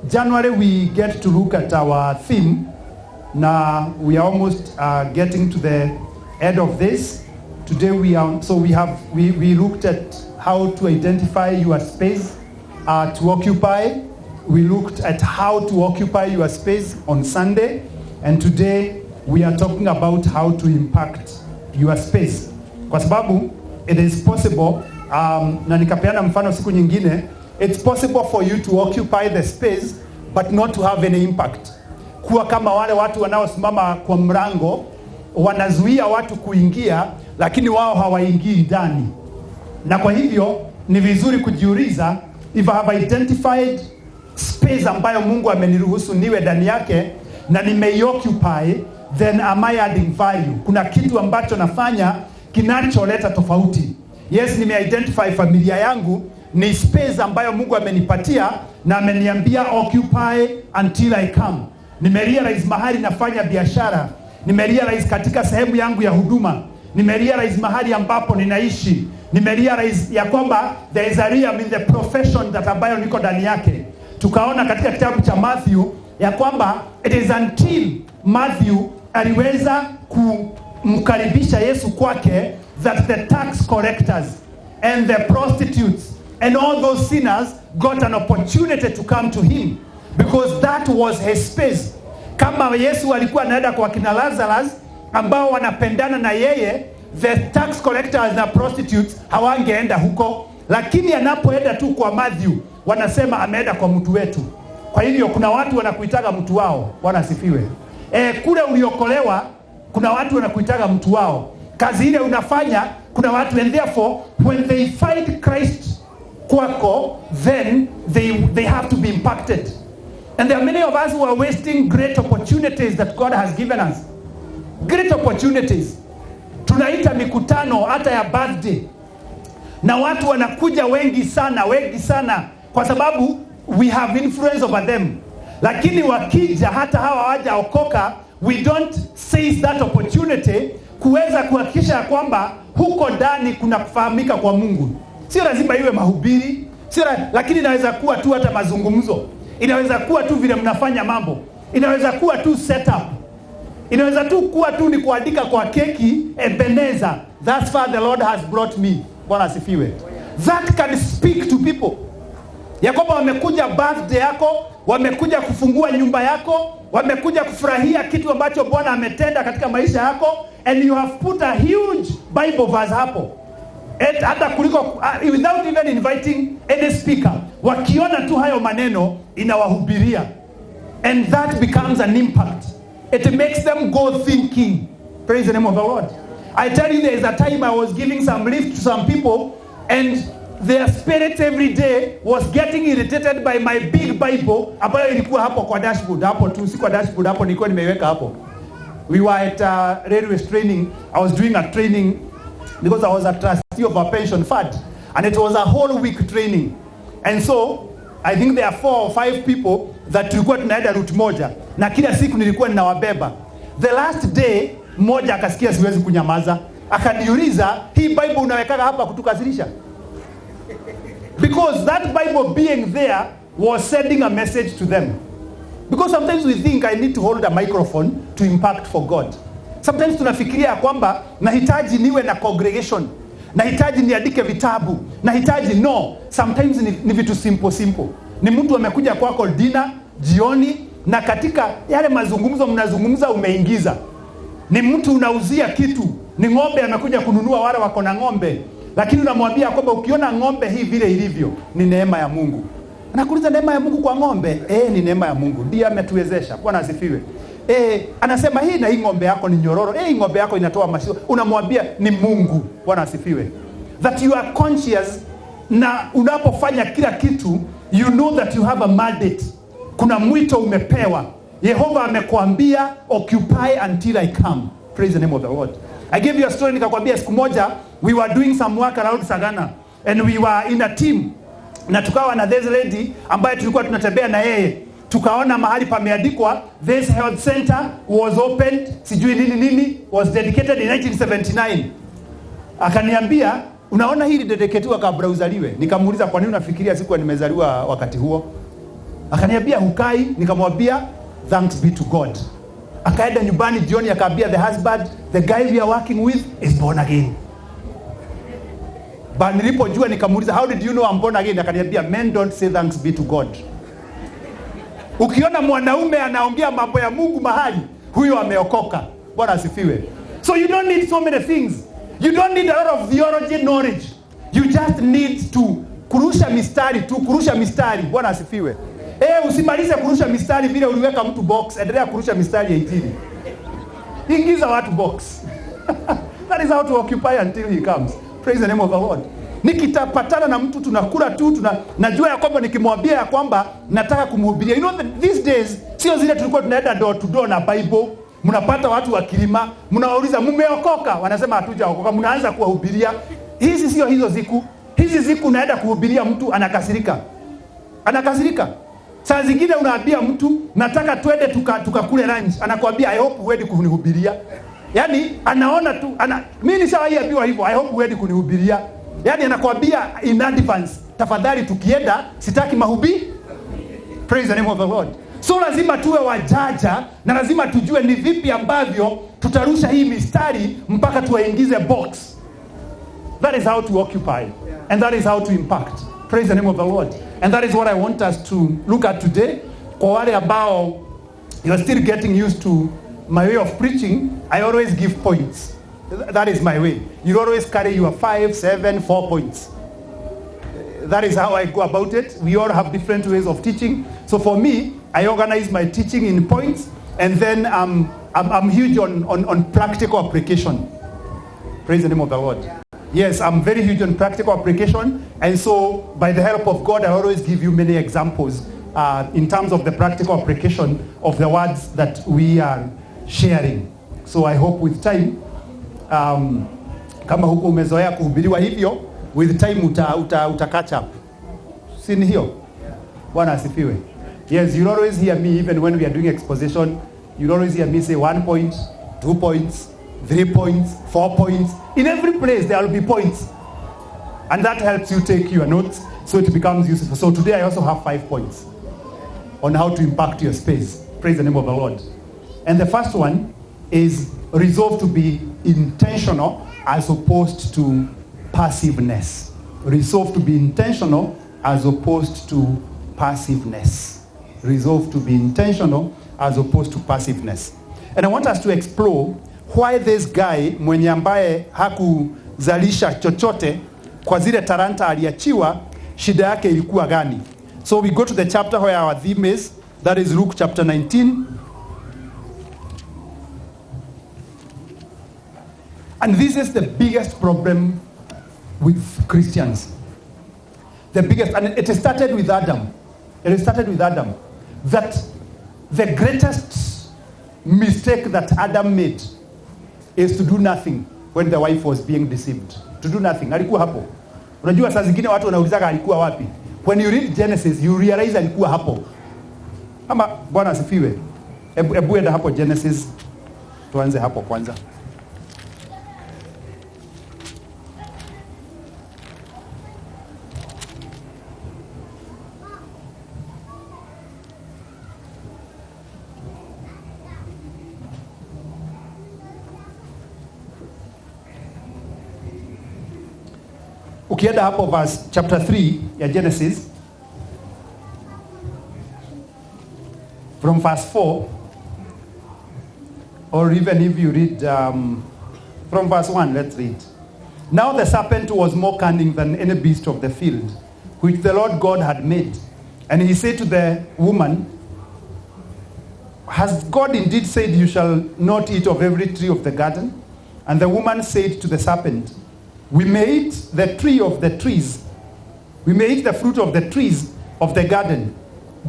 January we get to look at our theme. Now we are almost getting to the end of this. Today we looked at how to identify your space to occupy. We looked at how to occupy your space on Sunday, and today we are talking about how to impact your space. Kwa sababu it is possible, na nikapeana mfano siku nyingine, it's possible for you to occupy the space but not to have any impact. Kuwa kama wale watu wanaosimama kwa mlango wanazuia watu kuingia, lakini wao hawaingii ndani. Na kwa hivyo ni vizuri kujiuliza, if I have identified space ambayo Mungu ameniruhusu niwe ndani yake na nimeioccupy, then am I adding value? Kuna kitu ambacho nafanya kinacholeta tofauti. Yes, nime-identify familia yangu ni space ambayo Mungu amenipatia na ameniambia occupy until I come. Nimerealize mahali nafanya biashara, nimerealize katika sehemu yangu ya huduma, nimerealize mahali ambapo ninaishi, nimerealize ya kwamba there is a realm in the profession that ambayo niko ndani yake. Tukaona katika kitabu cha Matthew ya kwamba it is until Matthew aliweza kumkaribisha Yesu kwake that the tax collectors and the prostitutes and all those sinners got an opportunity to come to him, because that was his space. Kama Yesu alikuwa anaenda kwa kina Lazarus ambao wanapendana na yeye, the tax collectors na prostitutes hawangeenda huko, lakini anapoenda tu kwa Matthew wanasema ameenda kwa mtu wetu. Kwa hivyo kuna watu wanakuitaga mtu wao. Bwana asifiwe. Kule uliokolewa kuna watu wanakuitaga mtu wao. Kazi ile unafanya kuna watu, and therefore when they find Christ kwako, then they have to be impacted. And there are many of us who are wasting great opportunities that God has given us. Great opportunities. Tunaita mikutano hata ya birthday, na watu wanakuja wengi sana kwa sababu we have influence over them. Lakini wakija hata hawa hawajaokoka, we don't seize that opportunity kuweza kuhakikisha kwamba huko ndani kuna kufahamika kwa Mungu. Sio lazima iwe mahubiri, lakini inaweza kuwa tu hata mazungumzo. Inaweza kuwa tu vile mnafanya mambo. Inaweza kuwa tu setup. Inaweza tu kuwa tu ni kuandika kwa keki, Ebenezer, that's far the Lord has brought me. Bwana asifiwe. That can speak to people. Ya kwamba wamekuja birthday yako, wamekuja kufungua nyumba yako, wamekuja kufurahia kitu ambacho Bwana ametenda katika maisha yako, and you have put a huge Bible verse hapo. Hata kuliko without even inviting any speaker, wakiona tu hayo maneno inawahubiria, and that becomes an impact. It makes them go thinking. Praise the name of the Lord. I tell you, there is a time I was giving some lift to some people, and their spirit every day was getting irritated by my big Bible ambayo ilikuwa hapo kwa dashboard. Hapo tu, si kwa dashboard, hapo nilikuwa nimeiweka hapo. We were at railways training. I was doing a training because I was a trustee of a pension fund, and it was a whole week training. And so I think there are 4 or 5 people that tulikuwa tunaenda route moja, na kila siku nilikuwa ninawabeba. The last day mmoja akasikia siwezi kunyamaza, akaniuliza, hii Bible unawekaga hapa kutukasirisha? Because that Bible being there was sending a message to them. Because sometimes we think I need to hold a microphone to impact for God. Sometimes tunafikiria kwamba nahitaji niwe na congregation, nahitaji niandike vitabu, nahitaji no. Sometimes ni vitu simple. Ni mtu amekuja kwako dinner jioni, na katika yale mazungumzo mnazungumza umeingiza. Ni mtu unauzia kitu, ni ng'ombe amekuja kununua, wale wako na ng'ombe, lakini unamwambia kwamba ukiona ng'ombe hii vile ilivyo ni neema ya Mungu. Anakuuliza, neema ya Mungu kwa ng'ombe? Ni neema ya Mungu. Ndiye ametuwezesha. Bwana asifiwe. Anasema hii na hii ng'ombe yako ni nyororo. Hii ng'ombe yako inatoa maziwa. Unamwambia ni Mungu. Bwana asifiwe. That you are conscious, na unapofanya kila kitu you know that you have a mandate. Kuna mwito umepewa. Yehova amekwambia occupy until I come. Praise the name of the Lord. I gave you a story, nikakwambia siku moja we were doing some work around Sagana, and we were in a team, na tukawa na this lady ambaye tulikuwa tunatembea na yeye. Tukaona mahali pameandikwa this health center was opened, sijui nini was dedicated in 1979. Akaniambia unaona hili dedicatiwa kabla uzaliwe. Nikamuuliza kwa nini unafikiria sikuwa nimezaliwa wakati huo? Akaniambia hukai. Nikamwambia thanks be to God. Akaenda nyumbani jioni akaambia the husband, the guy we are working with is born again. But nilipojua nikamuuliza how did you know I'm born again? Akaniambia men don't say thanks be to God. Ukiona mwanaume anaongea mambo ya Mungu mahali, huyo ameokoka. Bwana asifiwe. So you don't need so many things. You don't need a lot of theology knowledge. You just need to kurusha mistari. Bwana asifiwe. Usimalize kurusha mistari vile uliweka mtu box, endelea kurusha mistari ya injili. Ingiza watu box. That is how to occupy until he comes. Praise the name of the Lord. Nikitapatana na mtu tunakula tu, najua ya kwamba nikimwambia ya kwamba nataka kumhubiria. You know these days sio zile tulikuwa tunaenda door to door na Bible. Mnapata watu wa kilima, mnawauliza mumeokoka, wanasema hatujaokoka, mnaanza kuwahubiria. Hizi sio hizo ziku. Hizi ziku unaenda kuhubiria mtu anakasirika. Saa zingine unaambia mtu nataka twende tukakule lunch, anakuambia I hope uende kunihubiria. Yaani anaona tu mimi nishawahiambiwa hivyo, I hope uende kunihubiria. Yaani anakuambia in advance, tafadhali tukienda sitaki mahubiri. Praise the name of the Lord. So lazima tuwe wajaja na lazima tujue ni vipi ambavyo tutarusha hii mistari mpaka tuwaingize box. That is how to occupy and that is how to impact. Praise the name of the Lord. And that is what I want us to look at today. Kwa wale ambao you are still getting used to my way of preaching, I always give points. That is my way. You always carry your 5, 7, 4 points. That is how I go about it. We all have different ways of teaching. So for me, I organize my teaching in points, and then I'm huge on practical application. Praise the name of the Lord. Yes, I'm very huge on practical application, and so by the help of God, I always give you many examples in terms of the practical application of the words that we are sharing. So I hope with time, kama huko umezoea kuhubiriwa hivyo, with time uta catch up. Sini hiyo? Bwana asifiwe. Yes, you'll always hear me, even when we are doing exposition, you'll always hear me say 1 point, 2 points, 3 points, 4 points. In every place there will be points. And that helps you take your notes, so it becomes useful. So today I also have 5 points on how to impact your space. Praise the name of the Lord. And the first one is resolve to be intentional as opposed to passiveness. Resolve to be intentional as opposed to passiveness. Resolve to be intentional as opposed to passiveness. And I want us to explore why this guy mwenye ambaye hakuzalisha chochote kwa zile talanta aliachiwa, shida yake ilikuwa gani? So we go to the chapter where our theme is, that is Luke chapter 19. And this is the biggest problem with Christians. The biggest, and it started with Adam. That the greatest mistake that Adam made is to do nothing when the wife was being deceived. To do nothing. Alikuwa hapo. Unajua saa zingine watu wanaulizaga alikuwa wapi? When you read Genesis, you realize alikuwa hapo. Ama Bwana asifiwe. Ebu enda hapo Genesis. Tuanze hapo kwanza. Ukienda hapo verse chapter 3 ya Genesis, from verse 4, or even if you read from verse 1, let's read. Now the serpent was more cunning than any beast of the field, which the Lord God had made. And he said to the woman, has God indeed said you shall not eat of every tree of the garden? And the woman said to the serpent, we may eat the fruit of the trees of the garden,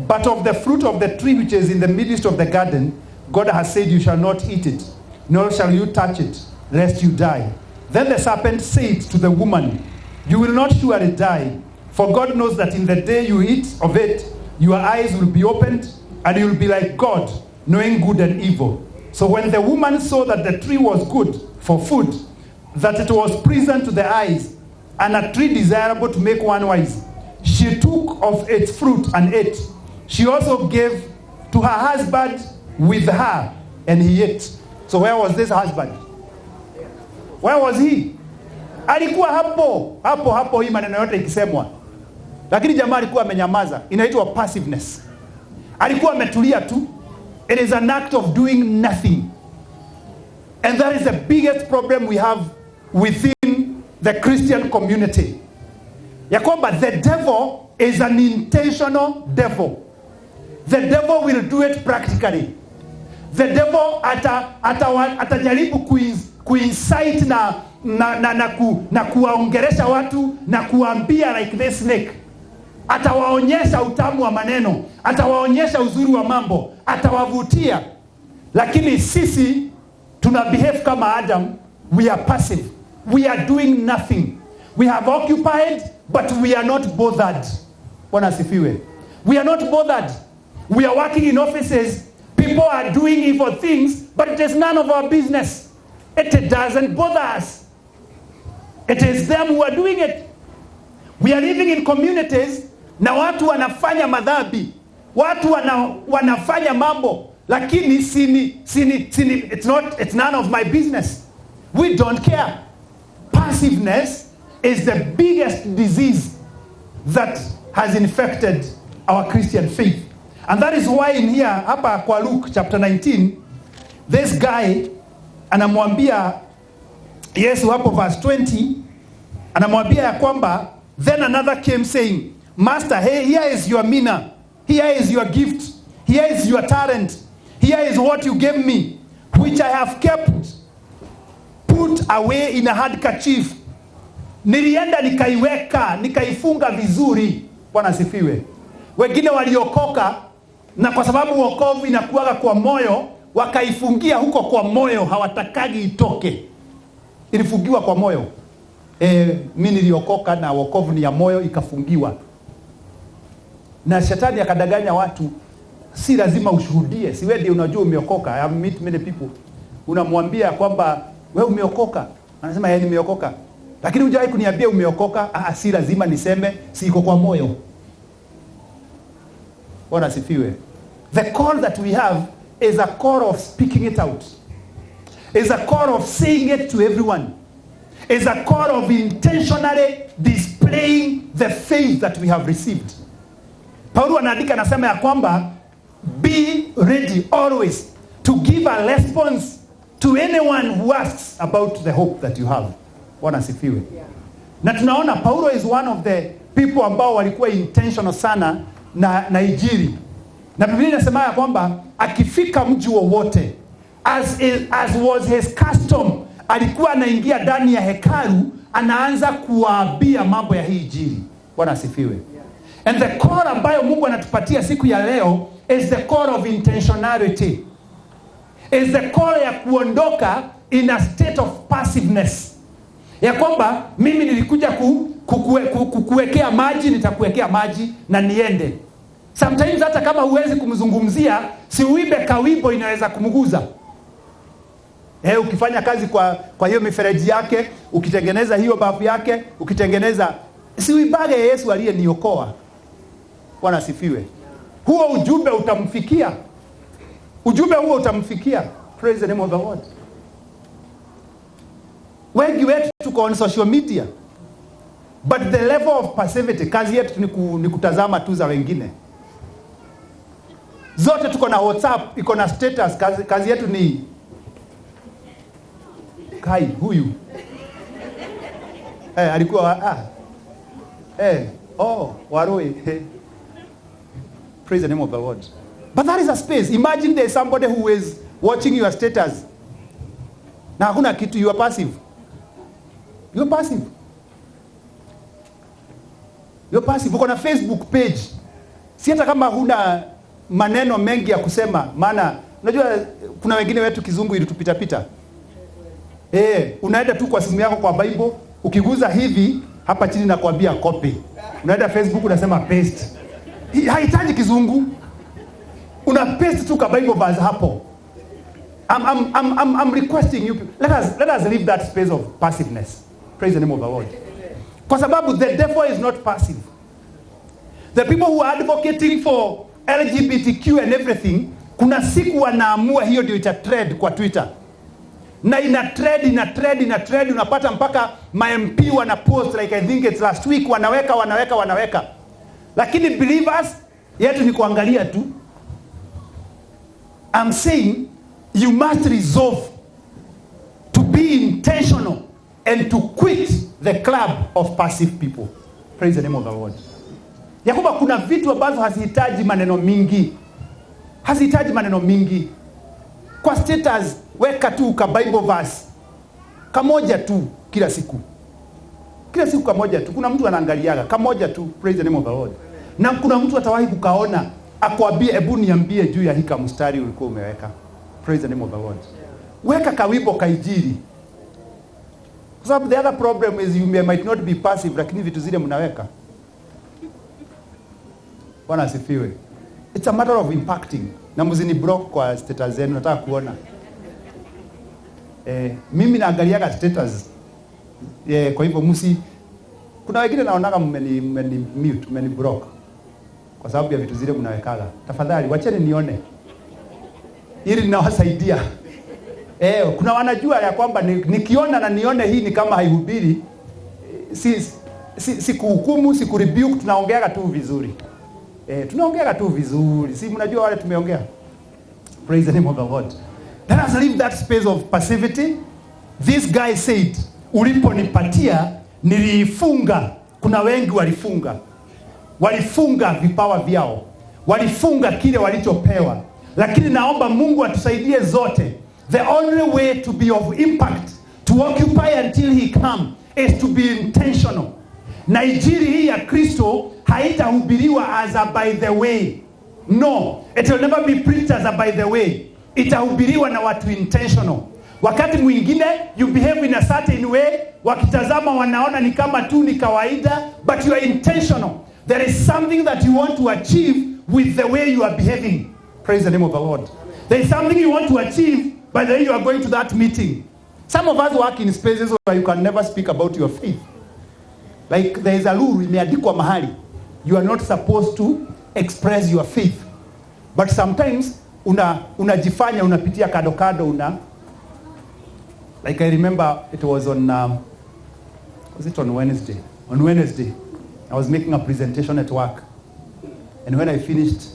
but of the fruit of the tree which is in the midst of the garden, God has said you shall not eat it, nor shall you touch it, lest you die. Then the serpent said to the woman, you will not surely die, for God knows that in the day you eat of it, your eyes will be opened, and you will be like God, knowing good and evil. So when the woman saw that the tree was good for food, that it was pleasant to the eyes, and a tree desirable to make one wise. She took of its fruit and ate. She also gave to her husband with her, and he ate. So where was this husband? Where was he? Alikuwa hapo hii maneno yote ikisemwa. Lakini jamaa alikuwa amenyamaza. Inaitwa passiveness. Alikuwa ametulia tu. It is an act of doing nothing. And that is the biggest problem we have within the Christian community. Ya kwamba the devil is an intentional devil. The devil will do it practically. The devil atajaribu kuinsight na kuwaongeresha watu na kuambia like this snake. Atawaonyesha utamu wa maneno, atawaonyesha uzuri wa mambo, atawavutia. Lakini sisi tuna behave kama Adam. We are passive. We are doing nothing. We have occupied, but we are not bothered. Bwana asifiwe. We are not bothered. We are working in offices. People are doing evil things, but it is none of our business. It doesn't bother us. It is them who are doing it. We are living in communities na watu wanafanya madhambi. Watu wanafanya mambo. Lakini it's none of my business. We don't care. Passiveness is the biggest disease that has infected our Christian faith. And that is why in here, hapa kwa Luke chapter 19, this guy anamwambia Yesu hapo verse 20, anamwambia ya kwamba, then another came saying, Master, hey, here is your mina, here is your gift, here is your talent, here is what you gave me, which I have kept, put away in a handkerchief. Nilienda nikaifunga vizuri. Bwana asifiwe. Wengine waliokoka, na kwa sababu wokovu inakuaga kwa moyo, wakaifungia huko kwa moyo, hawatakagi itoke. Ilifungiwa kwa moyo. Mimi niliokoka na wokovu ni ya moyo, ikafungiwa. Na shetani akadanganya watu, si lazima ushuhudie. Si wewe ndiye unajua umeokoka. I have met many people. Unamwambia kwamba wewe umeokoka. Anasema yeye nimeokoka. Lakini hujawahi kuniambia umeokoka. Si lazima niseme, si iko kwa moyo. Bwana asifiwe. The call that we have is a call of speaking it out. Is a call of saying it to everyone. Is a call of intentionally displaying the faith that we have received. Paulo anaandika anasema ya kwamba, be ready always to give a response to anyone who asks about the hope that you have. Bwana asifiwe. Na tunaona Paulo is one of the people ambao walikuwa intentional sana na Injili. Na Biblia inasema ya kwamba akifika mji wowote, as was his custom, alikuwa anaingia ndani ya hekalu, anaanza kuwaambia mambo ya hii Injili. Bwana asifiwe. And the call ambayo Mungu anatupatia siku ya leo is the call of intentionality. Is the call ya kuondoka in a state of passiveness. Ya kwamba mimi nilikuja kukuwekea maji, nitakuwekea maji na niende. Sometimes hata kama huwezi kumzungumzia, si uibe kawimbo inaweza kumguza. Ukifanya kazi kwa hiyo mifereji yake, ukitengeneza hiyo bafu yake, ukitengeneza, si uibage Yesu aliyeniokoa. Bwana asifiwe. Huo ujumbe utamfikia. Ujumbe huo utamfikia. Praise the name of the Lord. Wengi wetu tuko on social media, but the level of passivity, kazi yetu ni kutazama tu za wengine. Zote tuko na WhatsApp, iko na status, kazi yetu ni Kai huyu. Alikuwa Warui. Praise the name of the Lord. But that is a space. Imagine there's somebody who is watching your status. Na hakuna kitu, you are passive. You are passive. You are passive. Uko na Facebook page. Si hata kama huna maneno mengi ya kusema, maana unajua kuna wengine wetu kizungu ilitupita. Unaenda tu kwa simu yako kwa Bible, ukiguza hivi hapa chini na kuambia copy. Unaenda Facebook unasema paste. Haihitaji kizungu. Una paste tu kwa Bible verse hapo. I'm requesting you, let us leave that space of passiveness. Praise the name of the Lord. Kwa sababu the devil is not passive. The people who are advocating for LGBTQ and everything, kuna siku wanaamua hiyo ndio ita trend kwa Twitter. Na ina trend, unapata mpaka ma MP wana post, like I think it's last week, wanaweka. Lakini believers, yetu ni kuangalia tu. I'm saying you must resolve to be intentional and to quit the club of passive people. Praise the name of the Lord. Ya kwamba kuna vitu ambazo hazihitaji maneno mingi. Kwa status weka tu ka Bible verse kamoja tu kila siku kamoja tu. Kuna mtu anaangaliaga kamoja tu. Praise the name of the Lord. Na kuna mtu atawahi kukaona akwambie, hebu niambie juu ya hika mstari ulikuwa umeweka. Praise the name of the Lord. Weka kawibo kaijiri. Kwa sababu the other problem is you might not be passive, lakini vitu zile mnaweka. Bwana asifiwe. It's a matter of impacting. Na mzini block kwa status zenu, nataka kuona. Mimi naangaliaga status. Kwa hivyo kuna wengine naonaga mmeni mute, mmeni block. Kwa sababu ya vitu zile mnawekaga. Tafadhali wacheni nione. Ili ninawasaidia. Kuna wanajua ya kwamba nikiona na nione hii ni kama haihubiri, si kuhukumu, si kurebuke, tunaongeaga tu vizuri. Si mnajua wale tumeongea. Praise the name of the Lord. Let us leave that space of passivity. This guy said, uliponipatia niliifunga. Kuna wengi walifunga vipawa vyao, walifunga kile walichopewa. Lakini naomba Mungu atusaidie zote. The only way to be of impact, to occupy until he come, is to be intentional. Na injili hii ya Kristo haitahubiriwa as a by the way. No, it will never be preached as a by the way. Itahubiriwa na watu intentional. Wakati mwingine you behave in a certain way, wakitazama wanaona ni kama tu ni kawaida, but you are intentional. There is something that you want to achieve with the way you are behaving. Praise the name of the Lord. There is something you want to achieve by the way you are going to that meeting. Some of us work in spaces where you can never speak about your faith. Like there is a rule imeandikwa mahali. You are not supposed to express your faith. But sometimes unajifanya unapitia kado like I remember it was on was it on Wednesday? On Wednesday I was making a presentation at work. And when I finished,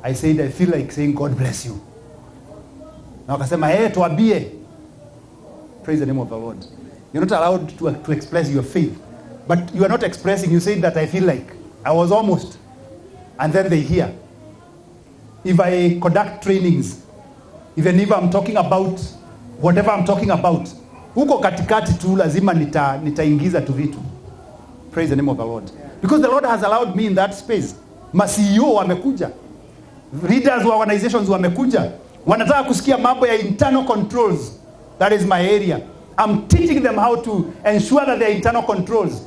I said I feel like saying God bless you. Na wakasema tuambie. Praise the name of the Lord. You're not allowed to express your faith. But you are not expressing. You said that I feel like. I was almost. And then they hear. If I conduct trainings, even if I'm talking about whatever I'm talking about, huko katikati tu lazima nitaingiza tu vitu. Praise the name of the Lord. Because the Lord has allowed me in that space. CEO wamekuja. Leaders wa organizations wamekuja. Wanataka kusikia mambo ya internal controls. That is my area. I'm teaching them how to ensure that their internal controls.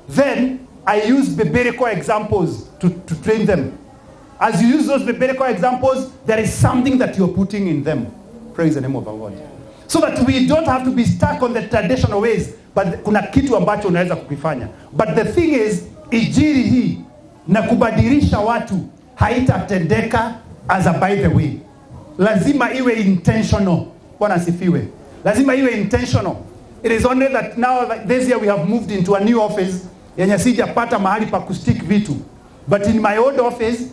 Then I use biblical examples to train them. As you use those biblical examples, there is something that you're putting in them. Praise the name of the Lord. So that we don't have to be stuck on the traditional ways, but kuna kitu ambacho unaweza kukifanya. But the thing is, injili hii na kubadilisha watu haitatendeka as a by the way. Lazima iwe intentional. Bwana asifiwe. Lazima iwe intentional. It is only that now, like this year, we have moved into a new office. Yenye sijapata mahali pa kustick vitu. But in my old office,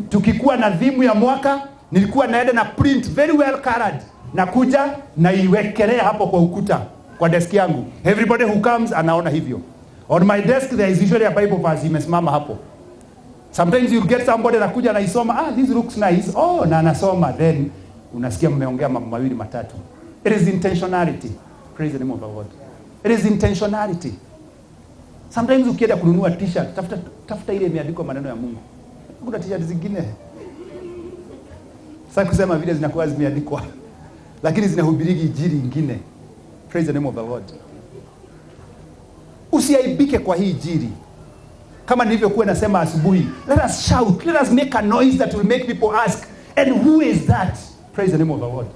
tukikuwa na dhimu ya mwaka, nilikuwa naenda na print very well colored. Nakuja na iwekelea hapo kwa ukuta kwa desk yangu. Everybody who comes anaona hivyo. On my desk there is usually a Bible verse imesimama hapo. Sometimes you get somebody anakuja na isoma, this looks nice. Oh, na anasoma, then unasikia mmeongea mambo mawili matatu. It is intentionality. Praise the name of the Lord. It is intentionality. Sometimes ukienda kununua t-shirt, tafuta ile imeandikwa maneno ya Mungu. Kuna t-shirt zingine sasa kusema vile zinakuwa zimeandikwa, lakini zinahubiri injili nyingine. Praise the name of the Lord. Usiaibike kwa hii injili. Kama nilivyokuwa nasema asubuhi, let us shout, let us make a noise that will make people ask, and who is that? Praise the name of the Lord.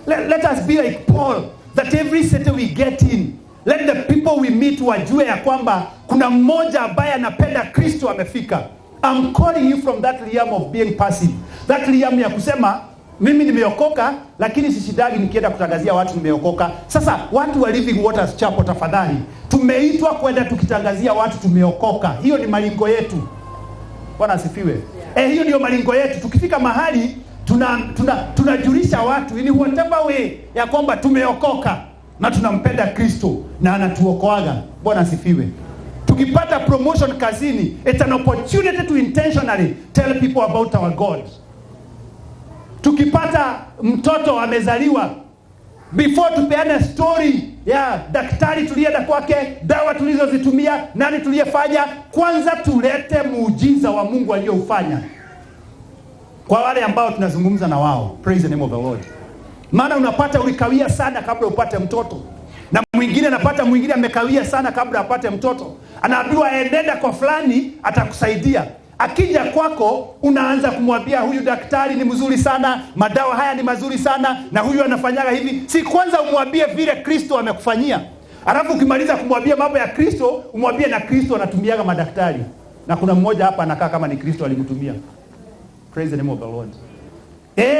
Let us be like Paul, that every city we get in, Let the people we meet wajue ya kwamba kuna mmoja ambaye anapenda Kristo amefika. I'm calling you from that realm of being passive. That realm ya kusema mimi nimeokoka lakini sishidagi nikienda kutangazia watu nimeokoka. Sasa watu wa Living Waters Chapel, tafadhali, tumeitwa kwenda tukitangazia watu tumeokoka. Hiyo ni malengo yetu. Bwana asifiwe. Hiyo ndio malengo yetu. Tukifika mahali tunajulisha watu in whatever way ya kwamba tumeokoka na tunampenda Kristo na anatuokoaga. Bwana asifiwe. Tukipata promotion kazini, it's an opportunity to intentionally tell people about our God. Tukipata mtoto amezaliwa, before tupeane story ya daktari tulienda kwake, dawa tulizozitumia, nani tuliyefanya, kwanza tulete muujiza wa Mungu aliyoufanya kwa wale ambao tunazungumza na wao. Praise the name of the Lord. Maana unapata ulikawia sana kabla upate mtoto, na mwingine anapata mwingine amekawia sana kabla apate mtoto. Anaambiwa enenda kwa fulani atakusaidia. Akija kwako unaanza kumwambia huyu daktari ni mzuri sana, madawa haya ni mazuri sana, na huyu anafanyaga hivi. Si kwanza umwambie vile Kristo amekufanyia. Alafu ukimaliza kumwambia mambo ya Kristo, umwambie na Kristo anatumiaga madaktari. Na kuna mmoja hapa anakaa kama ni Kristo alimtumia. Praise the name of the Lord.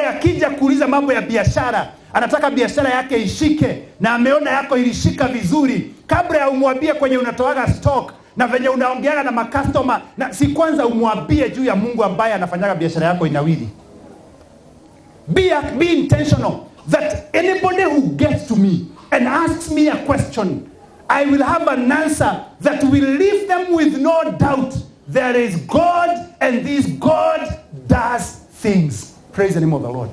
Akija kuuliza mambo ya biashara, anataka biashara yake ishike, na ameona yako ilishika vizuri, kabla ya umwambie kwenye unatoaga stock na venye unaongeana na makastoma, na si kwanza umwambie juu ya Mungu ambaye anafanyaga biashara yako inawili. Be intentional that anybody who gets to me and asks me a question, I will have an answer that will leave them with no doubt there is God, and this God does things. Praise the name of the Lord.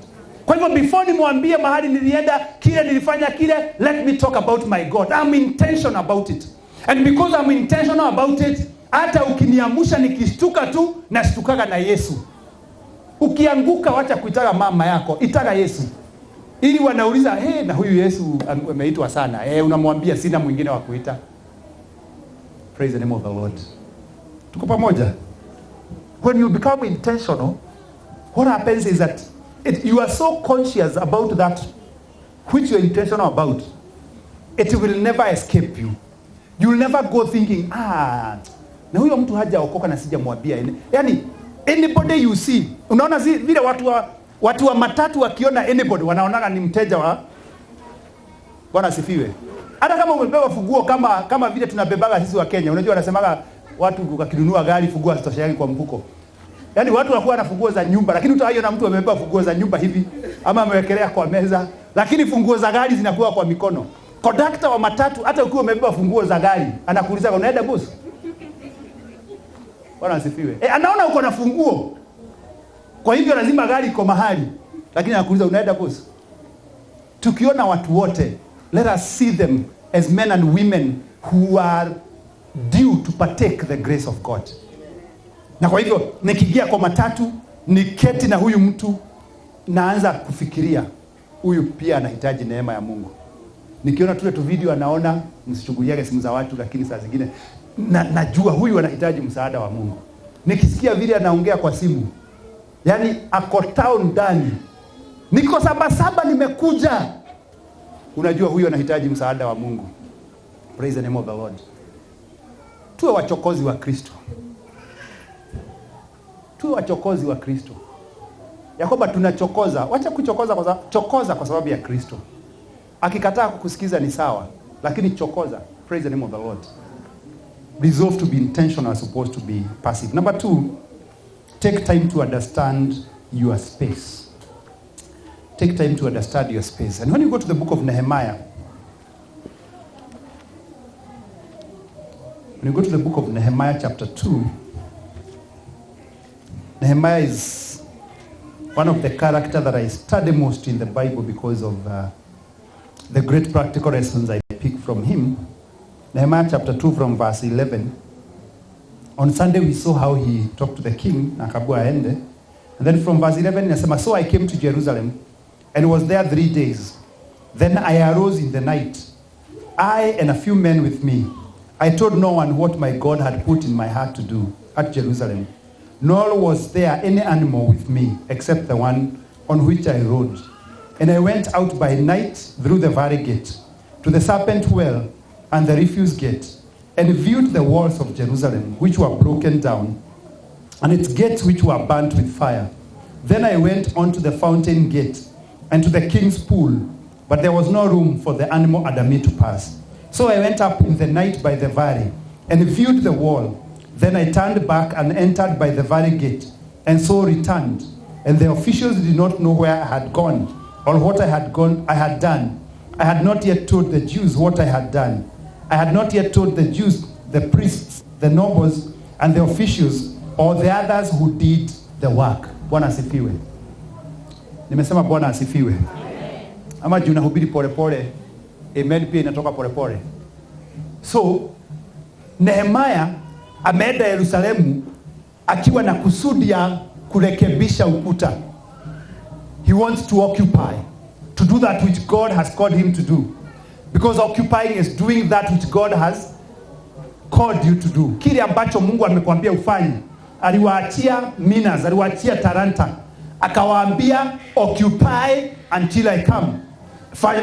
Kwa hivyo before nimwambie mahali nilienda, kile nilifanya kile, let me talk about my God. I'm intentional about it. And because I'm intentional about it, hata ukiniamusha nikistuka tu, nastukaga na Yesu. Ukianguka wacha kuitaga mama yako, itaga Yesu. Ili wanauliza, na huyu Yesu ameitwa sana. Unamwambia sina mwingine wa kuita. Praise the name of the Lord. Tuko pamoja? When you become intentional, what happens is that you are so conscious about that which you are intentional about, it will never escape you. You will never go thinking, na huyo mtu hajaokoka na sijamwambia. Yani, anybody you see, unaona vile watu wa matatu wakiona anybody, wanaonaga ni mteja wa Bwana asifiwe. Hata kama umebeba funguo kama vile tunabebaga sisi wa Kenya, unajua wanasemaga watu wakinunua gari funguo hazitosheki kwa mfuko. Yani watu wakuwa na funguo za nyumba, lakini utaiona mtu amebeba funguo za nyumba hivi ama amewekelea kwa meza, lakini funguo za gari zinakuwa kwa mikono. Kondakta wa matatu, hata ukiwa umebeba funguo za gari, anakuuliza unaenda boss? Bwana asifiwe. Anaona uko na funguo, kwa hivyo lazima gari iko mahali, lakini anakuuliza unaenda boss? Tukiona watu wote, let us see them as men and women who are due to partake the grace of God. Na kwa hivyo nikiingia kwa matatu, niketi na huyu mtu, naanza kufikiria huyu pia anahitaji neema ya Mungu. Nikiona tu video anaona, msichukuliage simu za watu, lakini saa zingine najua huyu anahitaji msaada wa Mungu. Nikisikia vile anaongea kwa simu, yani ako town ndani, niko saba nimekuja, unajua huyu anahitaji msaada wa Mungu. Praise the name of the Lord. Tuwe wachokozi wa Kristo. Tuwe wachokozi wa Kristo. Ya kwamba tunachokoza, wacha kuchokoza chokoza kwa sababu ya Kristo. Akikataa kukusikiza ni sawa, lakini chokoza. Praise the name of the Lord. Resolve to be intentional as opposed to be passive. Number 2, take time to understand your space. Take time to understand your space. And when you go to the book of Nehemiah, when you go to the book of Nehemiah chapter 2, Nehemiah is one of the characters that I study most in the Bible because of the great practical lessons I pick from him. Nehemiah chapter 2 from verse 11. On Sunday we saw how he talked to the king, Nakabua Ende. And then from verse 11, inasema, so I came to Jerusalem and was there 3 days. Then I arose in the night, I and a few men with me. I told no one what my God had put in my heart to do at Jerusalem. Nor was there any animal with me except the one on which I rode. And I went out by night through the valley gate to the serpent well and the refuse gate, and viewed the walls of Jerusalem, which were broken down, and its gates which were burnt with fire. Then I went on to the fountain gate, and to the king's pool, but there was no room for the animal Adami to pass. So I went up in the night by the valley, and viewed the wall. Then I turned back and entered by the valley gate, and so returned. And the officials did not know where I had gone, or what I had done. I had not yet told the Jews what I had done. I had not yet told the Jews, the priests, the nobles, and the officials, or the others who did the work. Bwana asifiwe. Nimesema Bwana asifiwe. Ama juu nahubiri pole pole, amen pia inatoka pole pole. So, Nehemia ameenda Yerusalemu akiwa na kusudi ya kurekebisha ukuta. He wants to occupy, to do that which God has called him to do. Because occupying is doing that which God has called you to do. Kile ambacho Mungu amekwambia ufanye. Aliwaachia minas, aliwaachia talanta. Akawaambia occupy until I come.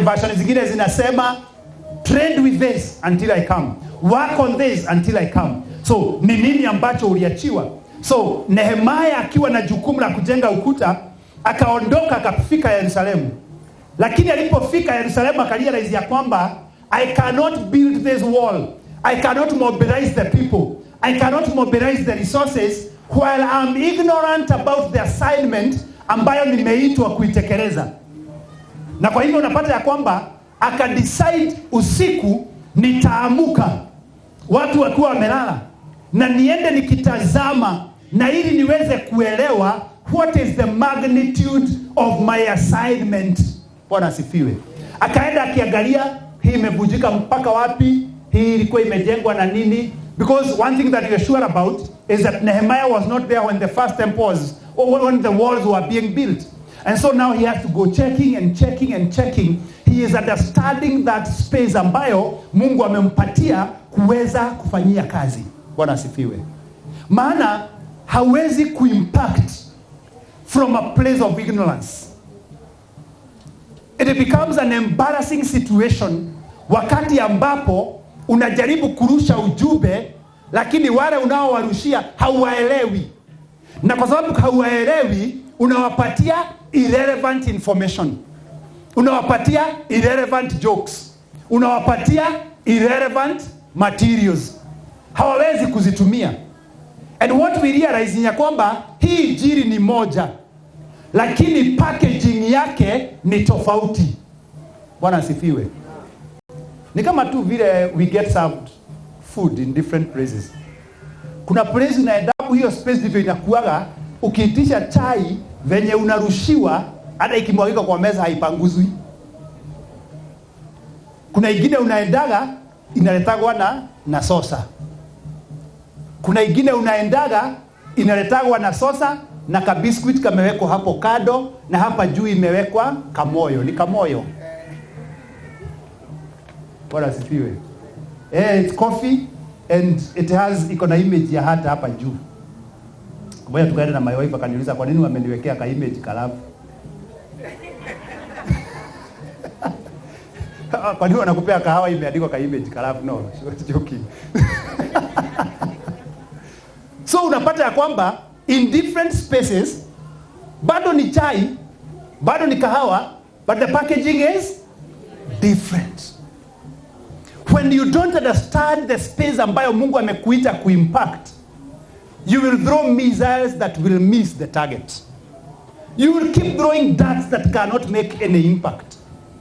Version zingine zinasema trade with this until I come. Work on this until I come. So, ni nini ambacho uliachiwa? So, Nehemia akiwa na jukumu la kujenga ukuta, akaondoka akafika Yerusalemu. Lakini alipofika Yerusalemu akarealize ya kwamba I cannot build this wall. I cannot mobilize the people. I cannot mobilize the resources while I'm ignorant about the assignment ambayo nimeitwa kuitekeleza. Na kwa hivyo unapata ya kwamba akadecide usiku nitaamuka watu wakiwa wamelala na niende nikitazama na ili niweze kuelewa what is the magnitude of my assignment. Bwana asifiwe. Akaenda akiangalia hii imevunjika mpaka wapi, hii ilikuwa imejengwa na nini, because one thing that we are sure about is that Nehemiah was not there when the first temple was, or when the walls were being built. And so now he has to go checking and checking and checking. He is understanding that space ambayo Mungu amempatia kuweza kufanyia kazi. Bwana asifiwe. Maana hawezi kuimpact from a place of ignorance. It becomes an embarrassing situation wakati ambapo unajaribu kurusha ujumbe lakini wale unaowarushia hauwaelewi. Na kwa sababu hauwaelewi unawapatia irrelevant information. Unawapatia irrelevant jokes. Unawapatia irrelevant materials. Hawawezi kuzitumia. And what we realize ni ya kwamba hii injili ni moja, lakini packaging yake ni tofauti. Bwana asifiwe. Ni kama tu vile we get served food in different places. Kuna place unaenda hiyo space ndivyo inakuaga, ukiitisha chai venye unarushiwa hata ikimwagika kwa meza haipanguzwi. Kuna ingine unaendaga inaletagwa na sosa. Kuna ingine unaendaga inaletagwa na sosa na ka biscuit kamewekwa hapo kado na hapa juu imewekwa kamoyo. Ni kamoyo. Bwana asifiwe. It's coffee and it has iko na image ya hata hapa juu. Ngoja tukaenda na my wife akaniuliza kwa nini wameniwekea ka image kalafu. Kwa nini wanakupea kahawa imeandikwa ka image kalafu? No, she was joking. So unapata ya kwamba in different spaces bado ni chai, bado ni kahawa, but the packaging is different. When you don't understand the space ambayo Mungu amekuita kuimpact, you will throw missiles that will miss the target. You will keep throwing darts that cannot make any impact.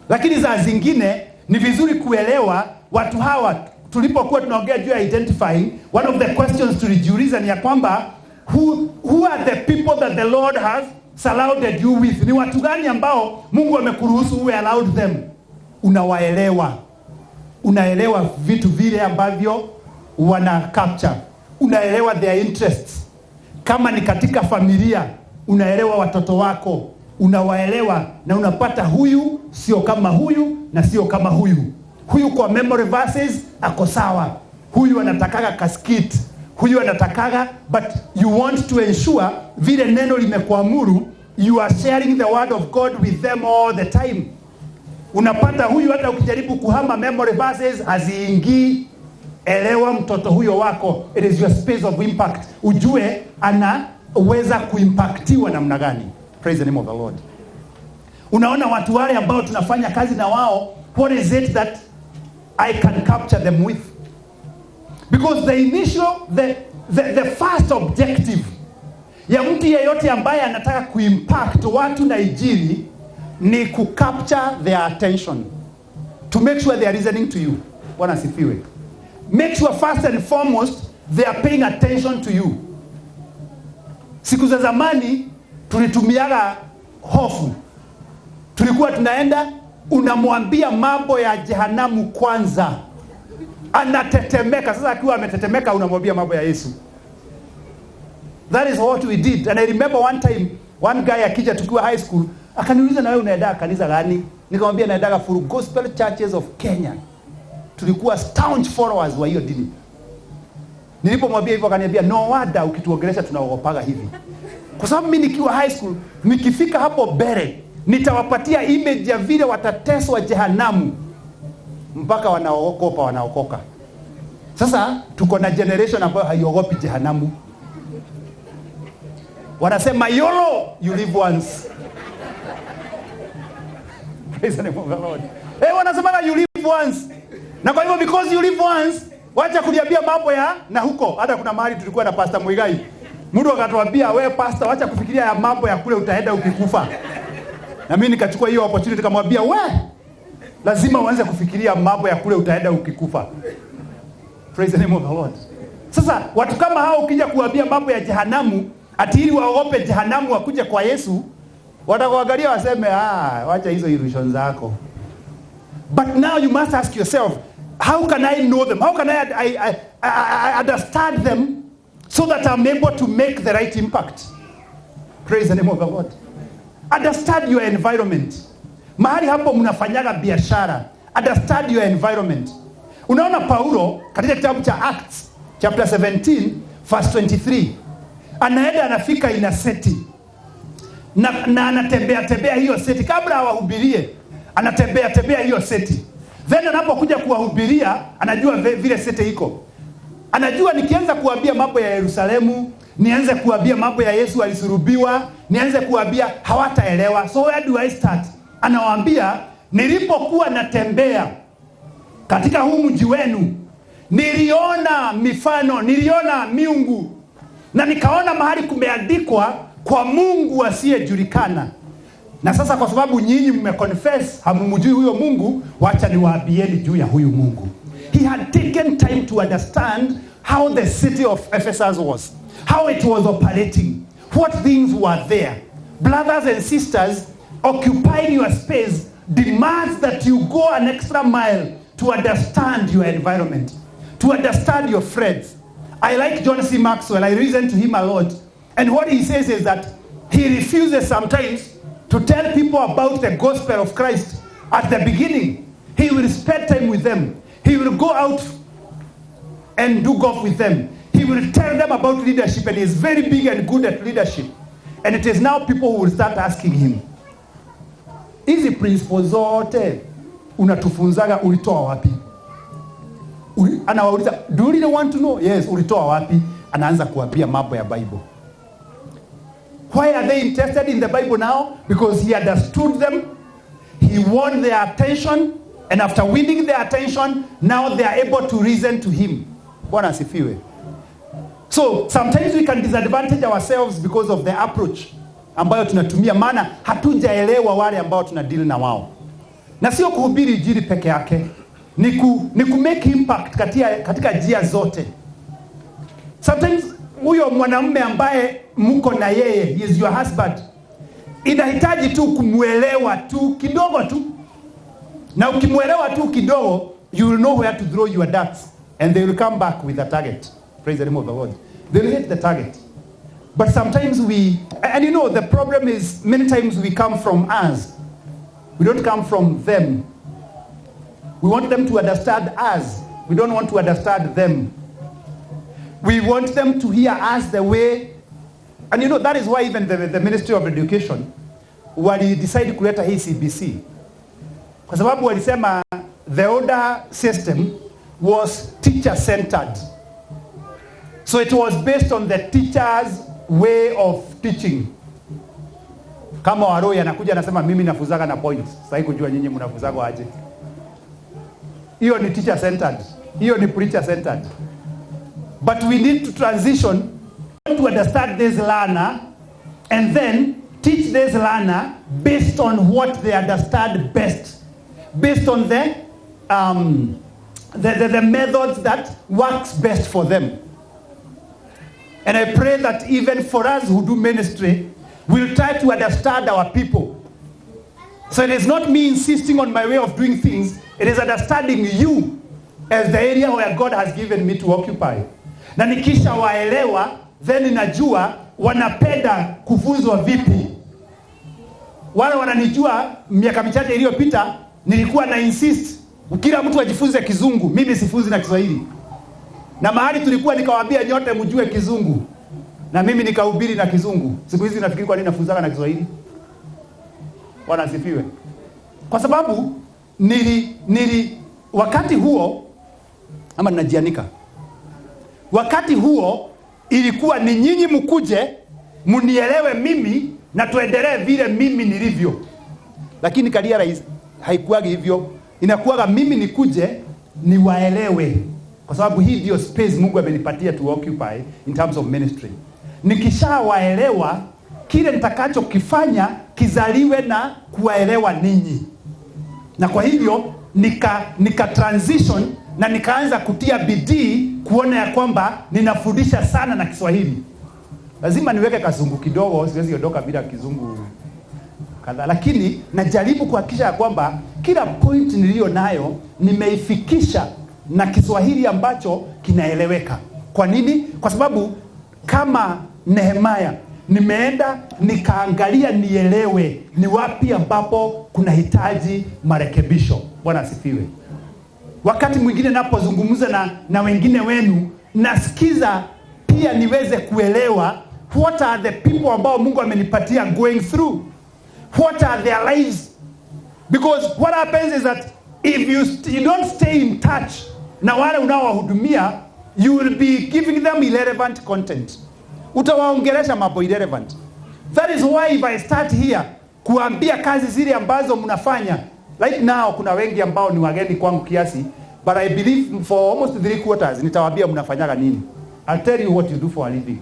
Lakini za zingine ni vizuri kuelewa watu hawa. Tulipokuwa tunaongea juu ya identifying, one of the questions tulijiuliza ni ya kwamba who are the people that the Lord has surrounded you with? Ni watu gani ambao Mungu amekuruhusu uwe allowed them? Unawaelewa. Unaelewa vitu vile ambavyo wana capture. Unaelewa their interests. Kama ni katika familia, unaelewa watoto wako. Unawaelewa na unapata huyu sio kama huyu na sio kama huyu. Huyu kwa memory verses ako sawa. Huyu anatakaga kaskit. Huyu anatakaga, but you want to ensure vile neno limekuamuru, you are sharing the word of God with them all the time. Unapata huyu hata ukijaribu kuhama memory verses haziingii. Elewa mtoto huyo wako, it is your space of impact. Ujue anaweza kuimpactiwa namna gani. Praise the name of the Lord. Unaona watu wale ambao tunafanya kazi na wao, what is it that I can capture them with? Because the first objective ya mtu yeyote ambaye anataka kuimpact watu na injili ni kucapture their attention, to make sure they are listening to you. Bwana asifiwe. Make sure first and foremost they are paying attention to you. Siku za zamani tulitumiaga hofu. Tulikuwa tunaenda, unamwambia mambo ya jehanamu kwanza, anatetemeka. Sasa akiwa ametetemeka unamwambia mambo ya Yesu. That is what we did. And I remember one time, one guy akija tukiwa high school, akaniuliza na wewe unaenda kanisa gani? Nikamwambia naenda Full Gospel Churches of Kenya. Tulikuwa staunch followers wa hiyo dini. Nilipomwambia hivyo akaniambia, no wada ukituongelesha tunaogopaga hivi. Kwa sababu mimi nikiwa high school, nikifika hapo bere, nitawapatia image ya vile watateswa jehanamu mpaka wanaokoka. Sasa tuko na generation ambayo haiogopi jehanamu. Wanasema YOLO, you live once. Praise the name of the Lord. Wanasema you live once. Na kwa hivyo because you live once, wacha kuniambia mambo ya na huko. Hata kuna mahali tulikuwa na Pastor Muigai. Mtu akatuambia, wewe pastor, wacha kufikiria ya mambo ya kule utaenda ukikufa. Na mimi nikachukua hiyo opportunity nikamwambia, lazima uanze kufikiria mambo ya kule utaenda ukikufa. Praise the name of the Lord. Sasa watu kama hao ukija kuambia mambo ya jehanamu, ati ili waogope jehanamu wakuje kwa Yesu, watakuangalia waseme, wacha hizo illusions zako. But now you must ask yourself, how can I know them? How can I understand them so that I'm able to make the right impact? Praise the name of the Lord. Understand your environment. Mahali hapo mnafanyaga biashara, understand your environment. Unaona Paulo katika kitabu cha Acts chapter 17 verse 23, anaenda anafika ina city na anatembea hiyo city kabla hawahubirie. Anatembea hiyo city. Then anapokuja kuwahubiria, anajua vile city iko. Anajua nikianza kuambia mambo ya Yerusalemu, nianze kuambia mambo ya Yesu alisulubiwa, nianze kuambia hawataelewa. So where do I start? Anawaambia, nilipokuwa natembea katika huu mji wenu, niliona mifano, niliona miungu, na nikaona mahali kumeandikwa kwa Mungu asiyejulikana. Na sasa kwa sababu nyinyi mmeconfess hamumjui huyo Mungu, wacha niwaambieni juu ya huyu Mungu. He had taken time to understand how the city of Ephesus was, how it was operating, what things were there. Brothers and sisters, occupying your space demands that you go an extra mile to understand your environment, to understand your friends. I like John C. Maxwell. I listen to him a lot. And what he says is that he refuses sometimes to tell people about the gospel of Christ at the beginning. He will spend time with them. He will go out and do golf with them. He will tell them about leadership, and he is very big and good at leadership. And it is now people who will start asking him, hizi principles zote unatufunzaga ulitoa wapi? Anawauliza, do you really want to know? Yes, ulitoa wapi? Anaanza kuambia mambo ya Bible. Why are they interested in the Bible now? Because he understood them. He won their attention. And after winning their attention, now they are able to reason to him. Bwana asifiwe. So sometimes we can disadvantage ourselves because of the approach ambayo tunatumia, maana hatujaelewa wale ambao tunadeal na wao. Na sio kuhubiri injili peke yake, ni ku make impact katika njia zote. Sometimes huyo mwanamume ambaye mko na yeye, he is your husband, inahitaji tu kumuelewa tu kidogo tu. Na ukimuelewa tu kidogo, you will know where to throw your darts, and they will come back with a target. Praise the name of the Lord. They will hit the target. But sometimes and you know, the problem is many times we come from us. We don't come from them. We want them to understand us. We don't want to understand them. We want them to hear us the way. And you know, that is why even the Ministry of Education, wali decide kuleta hii CBC. kwa sababu walisema the older system was teacher centered, so it was based on the teacher's way of teaching. Kama Warui anakuja anasema mimi nafuzaga na points, sasa kujua nyinyi mnafuzaga aje. Hiyo ni teacher centered, hiyo ni preacher centered. But we need to transition to understand this learner and then teach this learner based on what they understand best, based on the methods that works best for them. And I pray that even for us who do ministry, we'll try to understand our people. So it is not me insisting on my way of doing things, it is understanding you as the area where God has given me to occupy. Na nikisha waelewa, then ninajua wanapenda kufunzwa vipi. Wale wananijua miaka michache iliyopita nilikuwa na insist kila mtu ajifunze Kizungu, mimi sifunzi na Kiswahili. Na mahali tulikuwa nikawaambia nyote mjue Kizungu, na mimi nikahubiri na Kizungu. Siku hizi nafikiri kwa nini nafunzana na Kiswahili? Bwana asifiwe. Kwa sababu wakati huo ama ninajianika. Wakati huo ilikuwa ni nyinyi mkuje munielewe mimi na tuendelee vile mimi nilivyo. Lakini kalia haikuwa hivyo. Inakuwa mimi nikuje niwaelewe. Kwa sababu hii ndio space Mungu amenipatia to occupy in terms of ministry. Nikishawaelewa, kile nitakacho kifanya kizaliwe na kuwaelewa ninyi. Na kwa hivyo nika transition na nikaanza kutia bidii kuona ya kwamba ninafundisha sana na Kiswahili. Lazima niweke Kizungu kidogo, siwezi ondoka bila Kizungu kadhaa, lakini najaribu kuhakikisha ya kwamba kila point niliyo nayo nimeifikisha na Kiswahili ambacho kinaeleweka. Kwa nini? Kwa sababu kama Nehemia nimeenda nikaangalia nielewe ni wapi ambapo kuna hitaji marekebisho. Bwana asifiwe. Wakati mwingine napozungumza na wengine wenu, nasikiza pia niweze kuelewa what are the people ambao Mungu amenipatia going through, what are their lives, because what happens is that if you don't stay in touch na wale unaowahudumia, you will be giving them irrelevant content. Utawaongelesha mambo irrelevant. That is why if I start here kuambia kazi zile ambazo mnafanya right now, kuna wengi ambao ni wageni kwangu kiasi, but I believe for almost 3/4 nitawaambia mnafanyaga nini. I'll tell you what you do for a living.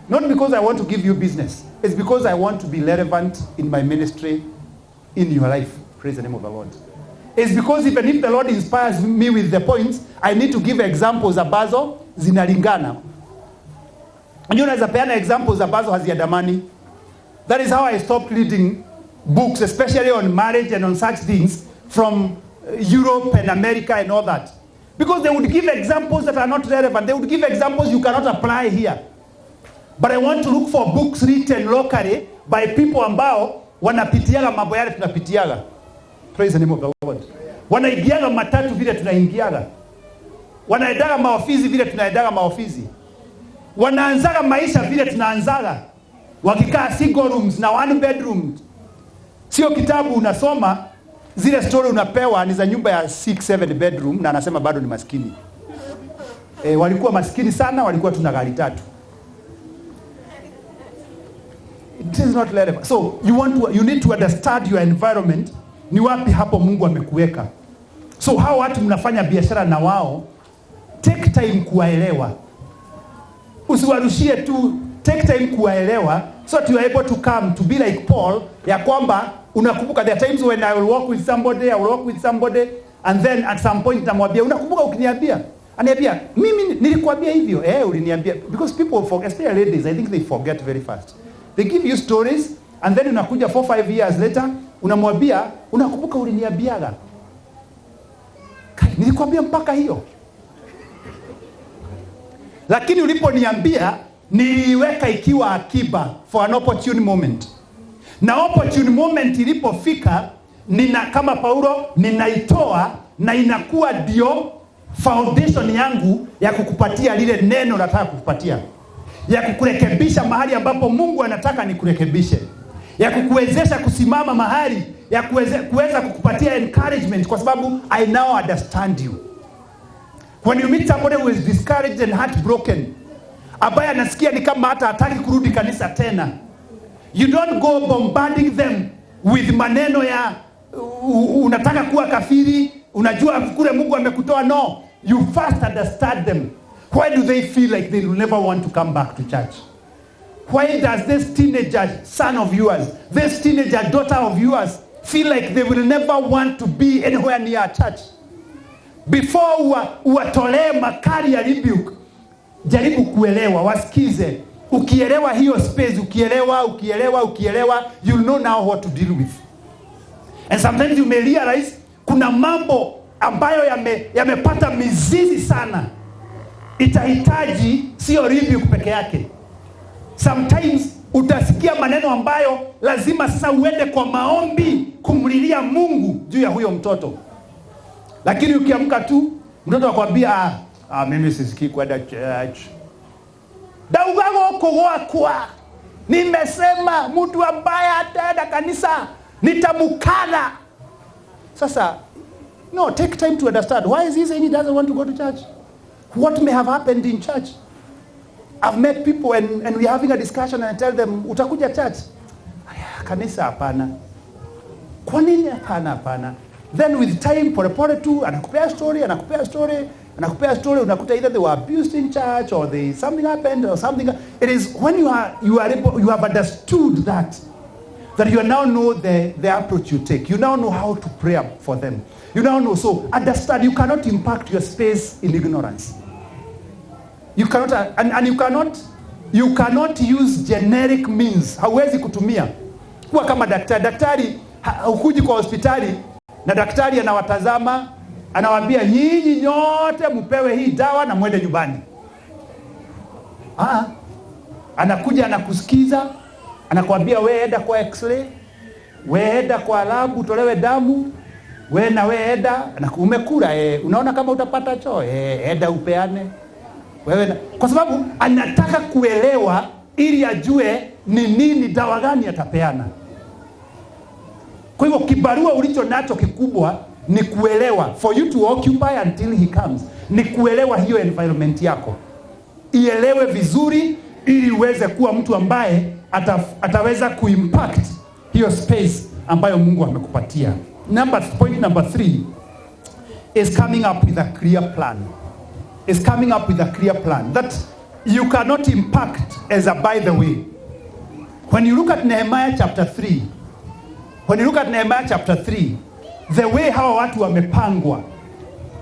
Not because I want to give you business, it's because I want to be relevant in my ministry, in your life. Praise the name of the Lord. It's because even if the Lord inspires me with the points, I need to give examples ambazo zinalingana. Unajua naweza peana examples ambazo haziandamani. That is how I stopped reading books, especially on marriage and on such things from Europe and America and all that. Because they would give examples that are not relevant. They would give examples you cannot apply here. But I want to look for books written locally by people ambao wanapitiaga mambo yale tunapitiaga. Praise the name of the Lord. Wanaingiaga matatu vile tunaingiaga. Wanaendaga maofisi vile tunaendaga maofisi. Wanaanzaga maisha vile tunaanzaga. Wakikaa single rooms na one bedroom. Sio kitabu unasoma, zile story unapewa ni za nyumba ya 6-7 bedroom na anasema bado ni maskini. Walikuwa maskini sana, walikuwa tuna gari 3. It is not relevant. So you need to understand your environment. Ni wapi hapo Mungu amekuweka. So hao watu mnafanya biashara na wao, take time kuwaelewa. Usiwarushie tu, take time kuwaelewa so that you are able to come to be like Paul, ya kwamba unakumbuka there are times when I will walk with somebody and then at some point namwambia unakumbuka ukiniambia? Aniambia mimi nilikwambia hivyo. Uliniambia. Because people forget, especially ladies, I think they forget very fast. They give you stories and then unakuja 4-5 years later unamwambia unakumbuka uliniambiaga? Nilikwambia mpaka hiyo. Lakini uliponiambia niliweka ikiwa akiba for an opportune moment. Na opportune moment ilipofika, kama Paulo ninaitoa na inakuwa ndio foundation yangu ya kukupatia lile neno nataka kukupatia. Ya kukurekebisha mahali ambapo Mungu anataka nikurekebishe. ya kukuwezesha kusimama mahali, ya kuweza kukupatia encouragement, kwa sababu I now understand you. When you meet somebody who is discouraged and heartbroken, ambaye anasikia ni kama hata hataki kurudi kanisa tena, you don't go bombarding them with maneno ya unataka kuwa kafiri, unajua kule Mungu amekutoa. No, you first understand them. Why do they feel like they will never want to come back to church? Why does this teenager son of yours, this teenager daughter of yours feel like they will never want to be anywhere near a church? Before uwatolee makali ya rebuke, jaribu kuelewa, wasikize. Ukielewa hiyo space, ukielewa, you'll know now what to deal with. And sometimes you may realize kuna mambo ambayo yamepata mizizi sana. Itahitaji sio rebuke peke yake. Sometimes utasikia maneno ambayo lazima sasa uende kwa maombi kumlilia Mungu juu ya huyo mtoto. Lakini ukiamka tu mtoto akwambia mimi sisikii kwenda church. Daugago kogoa kwa. Nimesema mtu ambaye ataenda kanisa nitamukana. Sasa no, take time to understand. Why is he saying he doesn't want to go to church? What may have happened in church? I've met people and we're having a discussion and I tell them, utakuja church? Kanisa hapana. Kwa nini hapana? Then with time, pole tu, anakupea story, unakuta either they were abused in church or something happened or something. It is when you have understood that you now know the approach you take. You now know how to pray for them. You now know, so understand, you cannot impact your space in ignorance. You cannot, and you cannot use generic means. Hauwezi kutumia. Kuwa kama daktari, ukuji kwa hospitali, na daktari anawatazama, anawaambia nyinyi nyote mpewe hii dawa na mwende nyumbani. Anakuja anakusikiza, anakuambia wewe enda kwa x-ray, wewe enda kwa lab utolewe damu, wewe enda, umekula unaona kama utapata choo, enda upeane. Kwa sababu anataka kuelewa ili ajue ni nini dawa gani atapeana. Kwa hivyo kibarua ulicho nacho kikubwa ni kuelewa, for you to occupy until he comes, ni kuelewa hiyo environment yako. Ielewe vizuri ili uweze kuwa mtu ambaye ataweza kuimpact hiyo space ambayo Mungu amekupatia. Point number 3 is coming up with a clear plan. That you cannot impact as a by the way. When you look at Nehemiah chapter 3, the way hawa watu wamepangwa,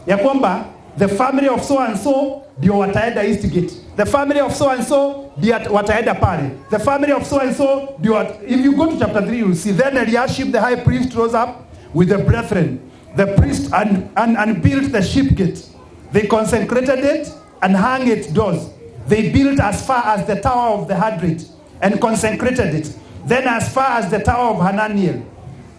ya kwamba the family of so and so ndio wataenda east gate, the family of so and so ndio wataenda pale, the family of so and so ndio. If you go to chapter 3, you'll see then Eliashib the high priest rose up with the brethren, the priest, and built the sheep gate. They consecrated it and hung its doors. They built as far as the tower of the Hadrit and consecrated it. Then as far as the tower of Hananiel.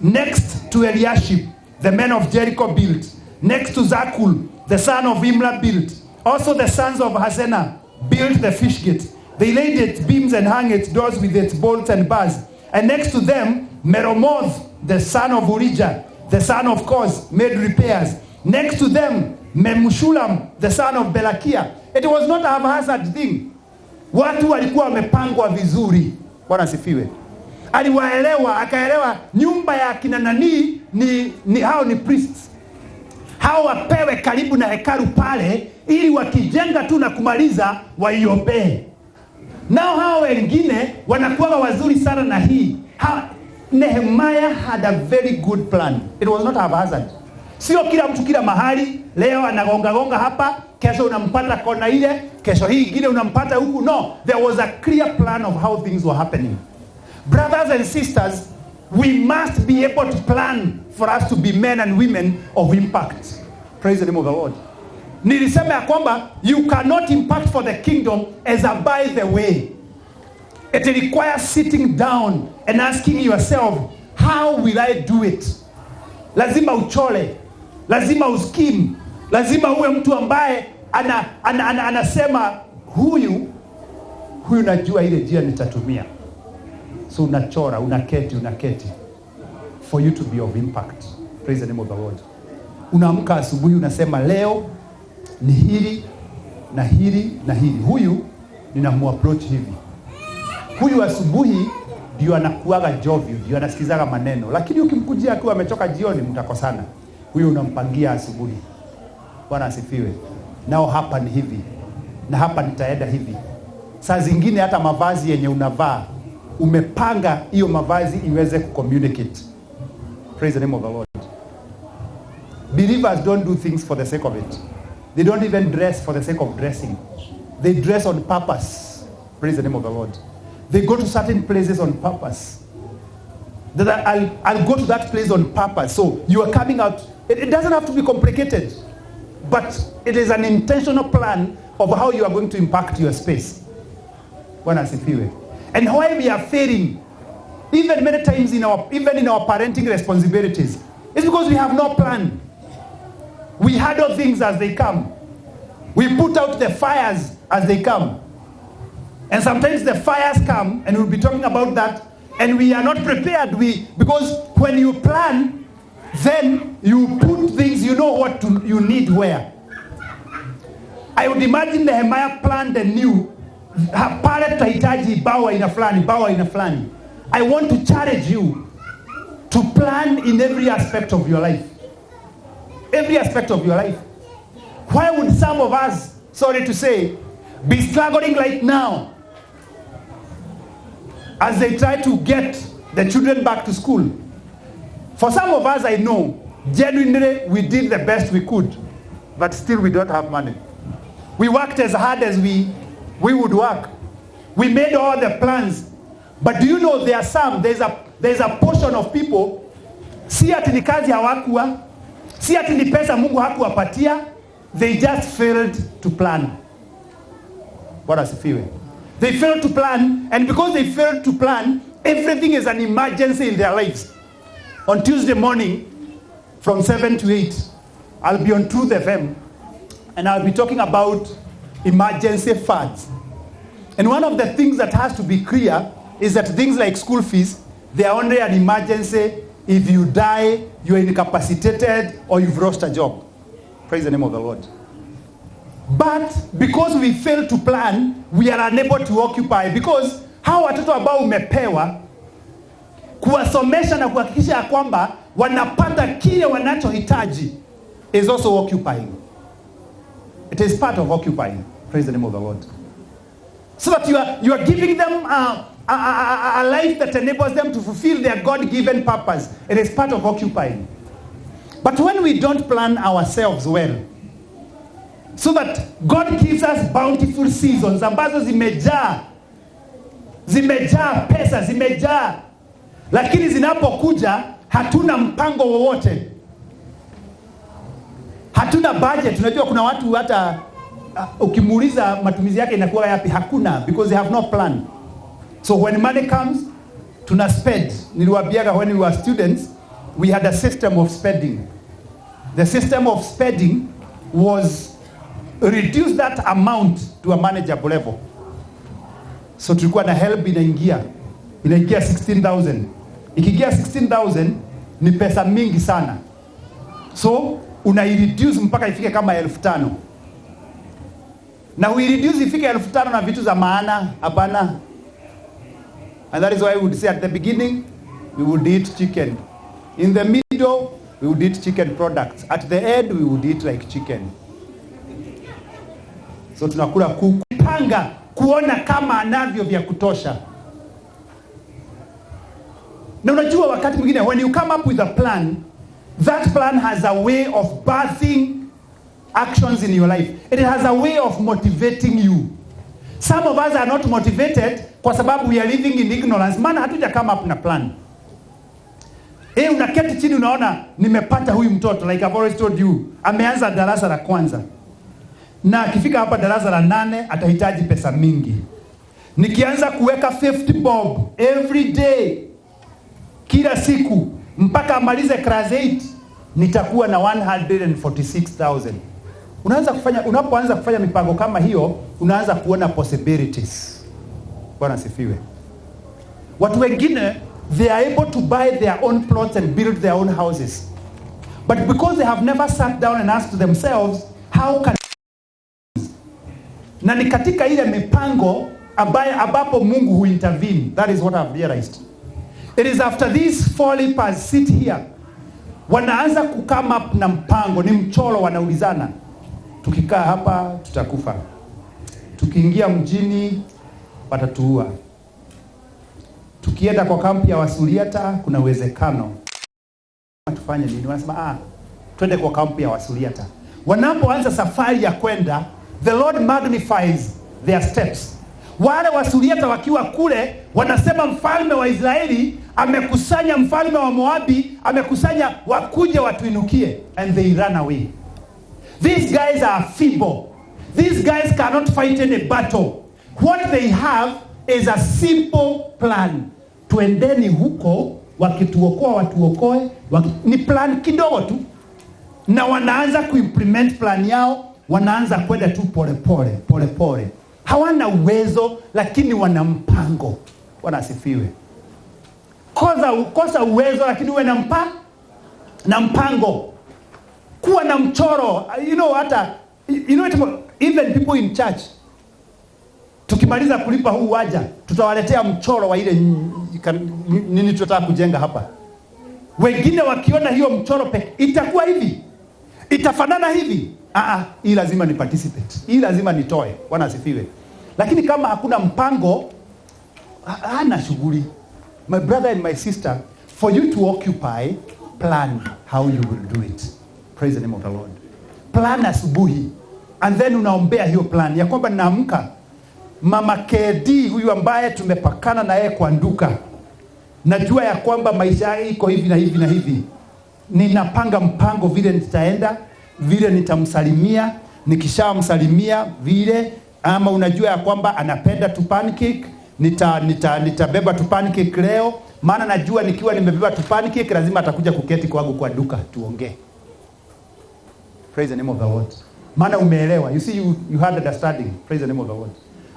Next to Eliashib, the men of Jericho built. Next to Zakul, the son of Imla built. Also the sons of Hasena built the fish gate. They laid its beams and hung its doors with its bolts and bars. And next to them, Meromoth, the son of Urijah, the son of Koz, made repairs. Next to them, Memushulam, the son of Belakia. It was not a haphazard thing. Watu walikuwa wamepangwa vizuri. Bwana sifiwe. Aliwaelewa, akaelewa nyumba ya kina nani ni hao ni priests. Hao wapewe karibu na hekalu pale ili wakijenga tu na kumaliza waiombee. Nao hao wengine wanakuwa wazuri sana na hii. Nehemiah had a very good plan. It was not haphazard. Sio kila mtu kila mahali, leo anagonga hapa, kesho unampata kona ile, kesho hii ingine unampata huku. No, there was a clear plan of how things were happening. Brothers and sisters, we must be able to plan for us to be men and women of impact. Praise the name of the Lord. Nilisema ya kwamba you cannot impact for the kingdom as a by the way. It requires sitting down and asking yourself, how will I do it? Lazima uchole, lazima uskim, lazima uwe mtu ambaye anasema huyu najua ile njia nitatumia. So unachora, unaketi for you to be of impact. Praise the name of the Lord. Unaamka asubuhi unasema leo ni hili na hili na hili. Huyu ninamuapproach hivi. Huyu asubuhi ndio anakuaga jovyo, ndio anasikizaga maneno. Lakini ukimkujia akiwa amechoka jioni mtakosana. Huyu unampangia asubuhi. Bwana asifiwe. Nao hapa ni hivi. Na hapa nitaenda hivi. Saa zingine hata mavazi yenye unavaa umepanga hiyo mavazi iweze kucommunicate. Praise the name of the Lord. Believers don't do things for the sake of it. They don't even dress for the sake of dressing. They dress on purpose. Praise the name of the Lord. They go to certain places on purpose. That I'll go to that place on purpose. So you are coming out. It doesn't have to be complicated. But it is an intentional plan of how you are going to impact your space. Bwana asifiwe. And why we are failing, even many times in our parenting responsibilities, is because we have no plan. We handle things as they come. We put out the fires as they come. And sometimes the fires come, and we'll be talking about that, and we are not prepared. Because when you plan, then you put things, you know what you need where. I would imagine Nehemiah planned and knew pale tutahitaji bawa ina fulani. I want to challenge you to plan in every aspect of your life. Every aspect of your life. Why would some of us, sorry to say, be struggling right now as they try to get the children back to school? For some of us, I know, genuinely we did the best we could, but still we don't have money. We worked as hard as we would work. We made all the plans. But do you know there's a portion of people, si ati ni kazi hawakuwa, si ati ni pesa Mungu hakuwapatia, they just failed to plan. Bwana asifiwe. They failed to plan, and because they failed to plan, everything is an emergency in their lives. On Tuesday morning, from 7 to 8, I'll be on Truth FM, and I'll be talking about emergency funds. And one of the things that has to be clear is that things like school fees, they are only an emergency if you die, you're incapacitated, or you've lost a job. Praise the name of the Lord. But because we fail to plan, we are unable to occupy. Because hawa watoto ambao umepewa kuwasomesha na kuhakikisha ya kwamba wanapata kile wanachohitaji is also occupying. It is part of occupying. Praise the name of the Lord. So that you are giving them a life that enables them to fulfill their God-given purpose. It is part of occupying. But when we don't plan ourselves well, so that God gives us bountiful seasons ambazo zimejaa pesa, zimejaa, lakini zinapokuja hatuna mpango wowote, hatuna budget. Unajua kuna watu hata ukimuuliza matumizi yake inakuwa yapi, hakuna, because they have no plan. So when money comes, tuna spend. Niliwaambiaga when we were students, we had a system of spending. The system of spending was reduce that amount to a manageable level. So tulikuwa na help inaingia 16,000. Ikiingia 16,000 ni pesa mingi sana. So unaireduce mpaka ifike kama 5,000. Na uireduce ifike 5,000 na vitu za maana, hapana. And that is why we would say at the beginning, we would eat chicken. In the middle, we would eat chicken products. At the end, we would eat like chicken. So tunakula kupanga, kuona kama anavyo vya kutosha. Na unajua wakati mwingine, when you come up with a plan, that plan has a way of birthing actions in your life. It has a way of motivating you. Some of us are not motivated kwa sababu we are living in ignorance. Maana hatuja come up na plan. Unaketi chini unaona nimepata huyu mtoto, like I've always told you, ameanza darasa la kwanza. Na akifika hapa darasa la 8 atahitaji pesa mingi. Nikianza kuweka 50 bob every day, kila siku mpaka amalize class 8, nitakuwa na 146,000. Unapoanza kufanya mipango kama hiyo, unaanza kuona possibilities. Bwana sifiwe. Watu wengine, they are able to buy their own plots and build their own houses. But because they have never sat down and asked themselves, how can... Na ni katika ile mipango ambapo Mungu huintervene. That is what I've realized. It is after these four lepers sit here, wanaanza kukama up na mpango, ni mchoro, wanaulizana. Tukikaa hapa tutakufa. Tukiingia mjini watatuua. Tukienda kwa kampi ya Wasuriata kuna uwezekano. Tufanye nini? Wanasema twende kwa kampi ya Wasuriata. Wanapoanza safari ya kwenda, the Lord magnifies their steps. Wale Wasuriata wakiwa kule wanasema mfalme wa Israeli amekusanya mfalme wa Moabi, amekusanya wakuje watuinukie, and they run away. These guys are feeble. These guys cannot fight any battle. What they have is a simple plan. Tuendeni huko, wakituokoa watuokoe, ni plan kidogo tu. Na wanaanza kuimplement plan yao, wanaanza kwenda tu pole pole. Hawana uwezo lakini wana mpango. Wanasifiwe. Kosa uwezo lakini uwe na mpango. Kuwa na mchoro. Even people in church, tukimaliza kulipa huu waja, tutawaletea mchoro wa ile nini tutataka kujenga hapa. Wengine wakiona hiyo mchoro itakuwa hivi, itafanana hivi, hii lazima ni participate, hii lazima nitoe. Wanasifiwe. Lakini kama hakuna mpango, hana shughuli. My brother and my sister, for you to occupy, plan how you will do it. Praise the name of the Lord. Plan asubuhi, and then unaombea hiyo plan ya kwamba naamka, Mama KD huyu ambaye tumepakana na yeye kwa nduka, najua ya kwamba maisha yake iko hivi na hivi na hivi. Ninapanga mpango vile nitaenda, vile nitamsalimia, nikishamsalimia vile, ama unajua ya kwamba anapenda tu pancake, nitabeba tu pancake leo, maana najua nikiwa nimebeba tu pancake lazima atakuja kuketi kwangu kwa duka tuongee. Praise the name of the Lord. Maana umeelewa. You see, you had understanding. Praise the name of the Lord.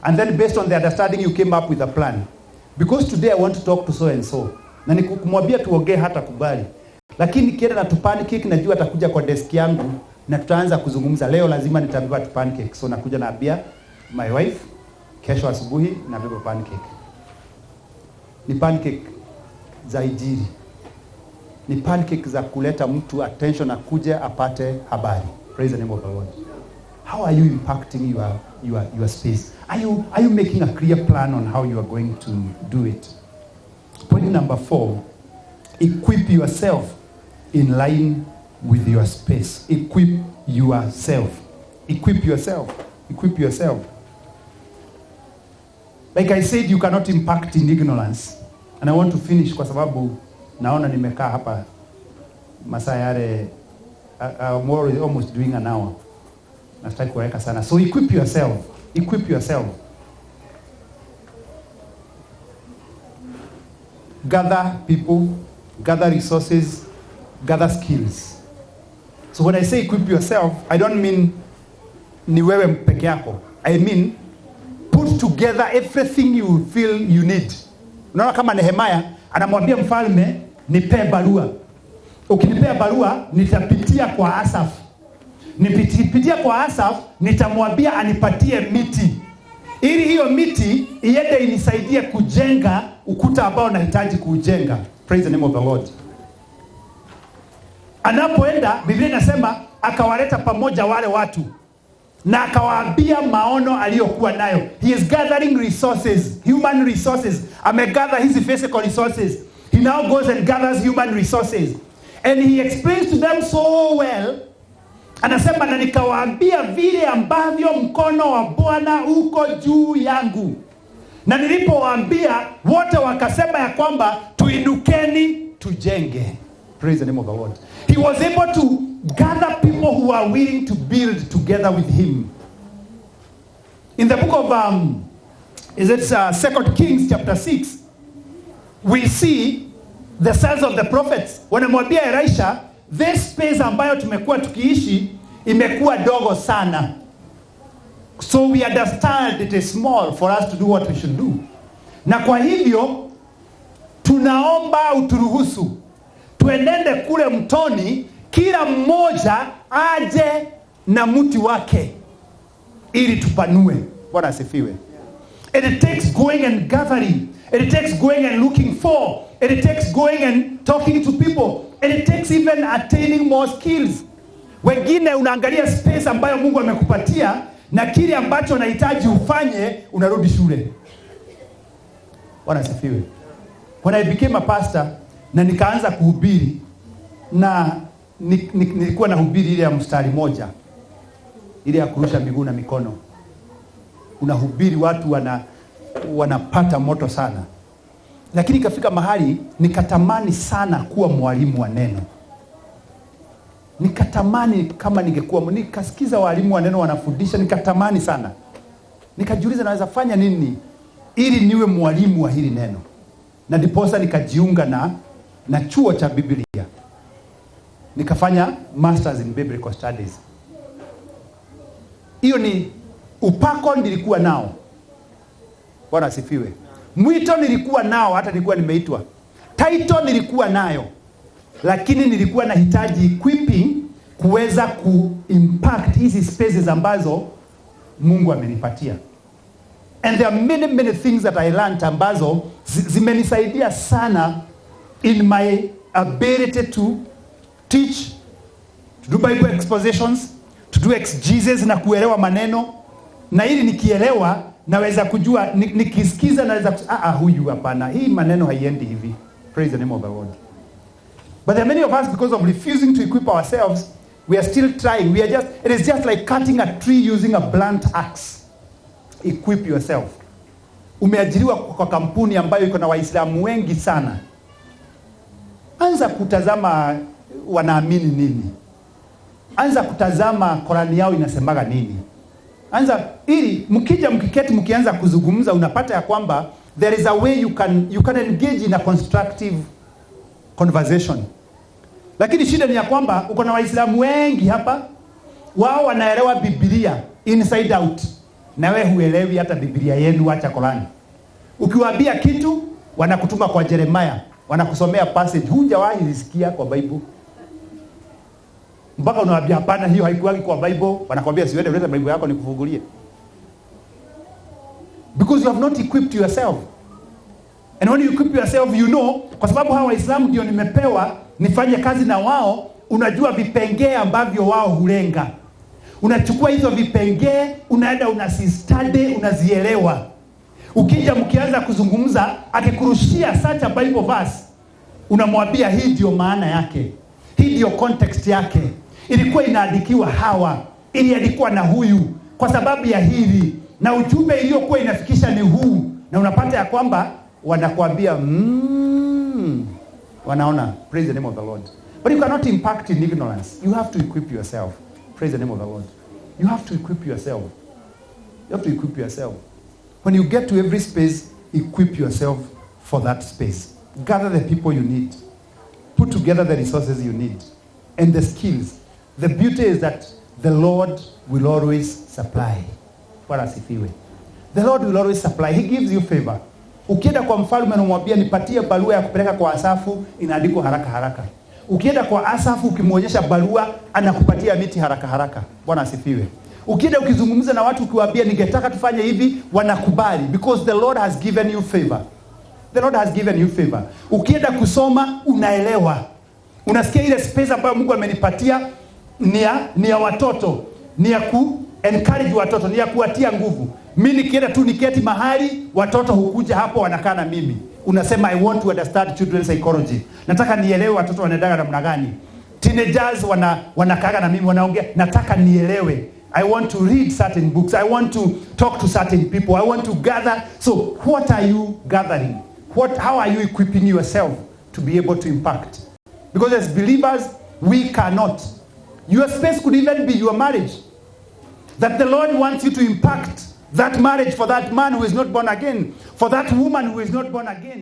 And then based on the understanding you came up with a plan. Because today I want to talk to so and so. Na nikumwambia tuongee hata kubali. Lakini kienda na tu pancake najua atakuja kwa desk yangu na tutaanza kuzungumza. Leo lazima nitabeba tu pancake. So nakuja naambia my wife, kesho asubuhi nabeba pancake. Ni pancake za Injili. Ni pancake za kuleta mtu attention akuje apate habari. Praise the name of the Lord. How are you impacting your space? Are you making a clear plan on how you are going to do it? Point number 4, equip yourself in line with your space. Equip yourself. Equip yourself. Equip yourself. Like I said, you cannot impact in ignorance. And I want to finish kwa sababu naona nimekaa hapa masaa yale I'm almost doing an hour. Nataka kuweka sana. So equip yourself. Equip yourself. Gather people, gather resources, gather skills. So when I say equip yourself, I don't mean ni wewe peke yako. I mean put together everything you feel you need. Unaona kama Nehemia anamwambia mfalme, nipe barua. Ukinipea barua nitapitia kwa Asaf. Nipitia kwa Asaf, nitamwambia anipatie miti. Ili hiyo miti iende inisaidie kujenga ukuta ambao nahitaji kujenga. Praise the name of the Lord. Anapoenda, Biblia inasema akawaleta pamoja wale watu na akawaambia maono aliyokuwa nayo. He is gathering resources, human resources. Amegather his physical resources. He now goes and gathers human resources. And he explains to them so well. Anasema na nikawaambia vile ambavyo mkono wa Bwana uko juu yangu. Na nilipowaambia wote wakasema ya kwamba tuinukeni tujenge. Praise the name of the Lord. He was able to gather people who are willing to build together with him. In the book of 2 Kings chapter 6, we see the sons of the prophets. Wanamwambia Elisha, this space ambayo tumekuwa tukiishi imekuwa dogo sana. So we understand it is small for us to do what we should do. Na kwa hivyo tunaomba uturuhusu tuenende kule mtoni, kila mmoja aje na mti wake ili tupanue. Bwana asifiwe. It takes going and gathering. It takes going and looking for. It takes going and talking to people. It takes even attaining more skills. Wengine unaangalia space ambayo Mungu amekupatia na kile ambacho unahitaji ufanye, unarudi shule. Bwana asifiwe. When I became a pastor na nikaanza kuhubiri, na nilikuwa nahubiri ile ya mstari moja, ile ya kurusha miguu na mikono. Unahubiri watu wanapata moto sana. Lakini ikafika mahali nikatamani sana kuwa mwalimu wa neno. Nikatamani kama ningekuwa, nikasikiza walimu wa neno wanafundisha, nikatamani sana. Nikajiuliza naweza fanya nini ili niwe mwalimu wa hili neno. Na ndiposa nikajiunga na chuo cha Biblia. Nikafanya masters in biblical studies. Hiyo ni upako nilikuwa nao. Bwana asifiwe. Mwito nilikuwa nao, hata nilikuwa nimeitwa. Title nilikuwa nayo. Lakini nilikuwa nahitaji equipping kuweza kuimpact hizi spaces ambazo Mungu amenipatia. And there are many things that I learned ambazo zimenisaidia sana in my ability to teach, to do Bible expositions, to do exegesis na kuelewa maneno. Na ili nikielewa naweza kujua, nikisikiza naweza huyu hapana, hii maneno haiendi hivi. Praise the name of the Lord. But there are many of us, because of refusing to equip ourselves, we are still trying. It is just like cutting a tree using a blunt axe. Equip yourself. Umeajiriwa kwa kampuni ambayo iko na Waislamu wengi sana. Anza kutazama wanaamini nini. Anza kutazama Qur'ani yao inasemaga nini. Anza ili mkiketi mkianza kuzungumza, unapata ya kwamba there is a way you can engage in a constructive conversation. Lakini shida ni ya kwamba uko na Waislamu wengi hapa, wao wanaelewa Biblia inside out. Na wewe huelewi hata Biblia yenu, acha Qur'ani. Ukiwaambia kitu, wanakutuma kwa Jeremiah, wanakusomea passage hujawahi isikia kwa Bible. Mpaka unawaambia hapana, hiyo haikuwagi kwa Bible, wanakuambia siwende uleta Bible yako nikufungulie. Because you have not equipped yourself. And when you equip yourself, you know, kwa sababu hawa Waislamu ndio nimepewa nifanye kazi na wao, unajua vipengee ambavyo wao hulenga. Unachukua hizo vipengee, unaenda unasistudy, unazielewa. Ukija mkianza kuzungumza, akikurushia such a Bible verse, unamwambia hii ndio maana yake. Hii ndio context yake. Ilikuwa inaandikiwa hawa, iliandikwa na huyu kwa sababu ya hili, na ujumbe iliyokuwa inafikisha ni huu. Na unapata ya kwamba wanakuambia wanaona. Praise the name of the Lord. But you cannot impact in ignorance. You have to equip yourself. Praise the name of the Lord. You have to equip yourself. You have to equip yourself. When you get to every space, equip yourself for that space. Gather the people you need. Put together the resources you need. And the skills. The beauty is that the Lord will always supply. What asifiwe. The Lord will always supply. He gives you favor. Ukienda kwa mfalme na umwambia nipatie barua ya kupeleka kwa Asafu, inaandikwa haraka haraka. Ukienda kwa Asafu ukimwonyesha barua, anakupatia miti haraka haraka. Bwana asifiwe. Ukienda ukizungumza na watu ukiwaambia ningetaka tufanye hivi, wanakubali because the Lord has given you favor. The Lord has given you favor. Ukienda kusoma unaelewa. Unasikia ile space ambayo Mungu amenipatia ni ya watoto, ni ya encourage watoto, ni ya kuwatia nguvu. Mimi nikienda tu niketi mahali, watoto hukuja hapo wanakaa na mimi. Unasema I want to understand children's psychology. Nataka nielewe watoto wanaendaga namna gani. Teenagers wanakaaga na mimi wanaongea, nataka nielewe. I want to read certain books. I want to talk to certain people. I want to gather. So what are you gathering? How are you equipping yourself to be able to impact? Because as believers, we cannot. Your space could even be your marriage. That the Lord wants you to impact that marriage for that man who is not born again, for that woman who is not born again.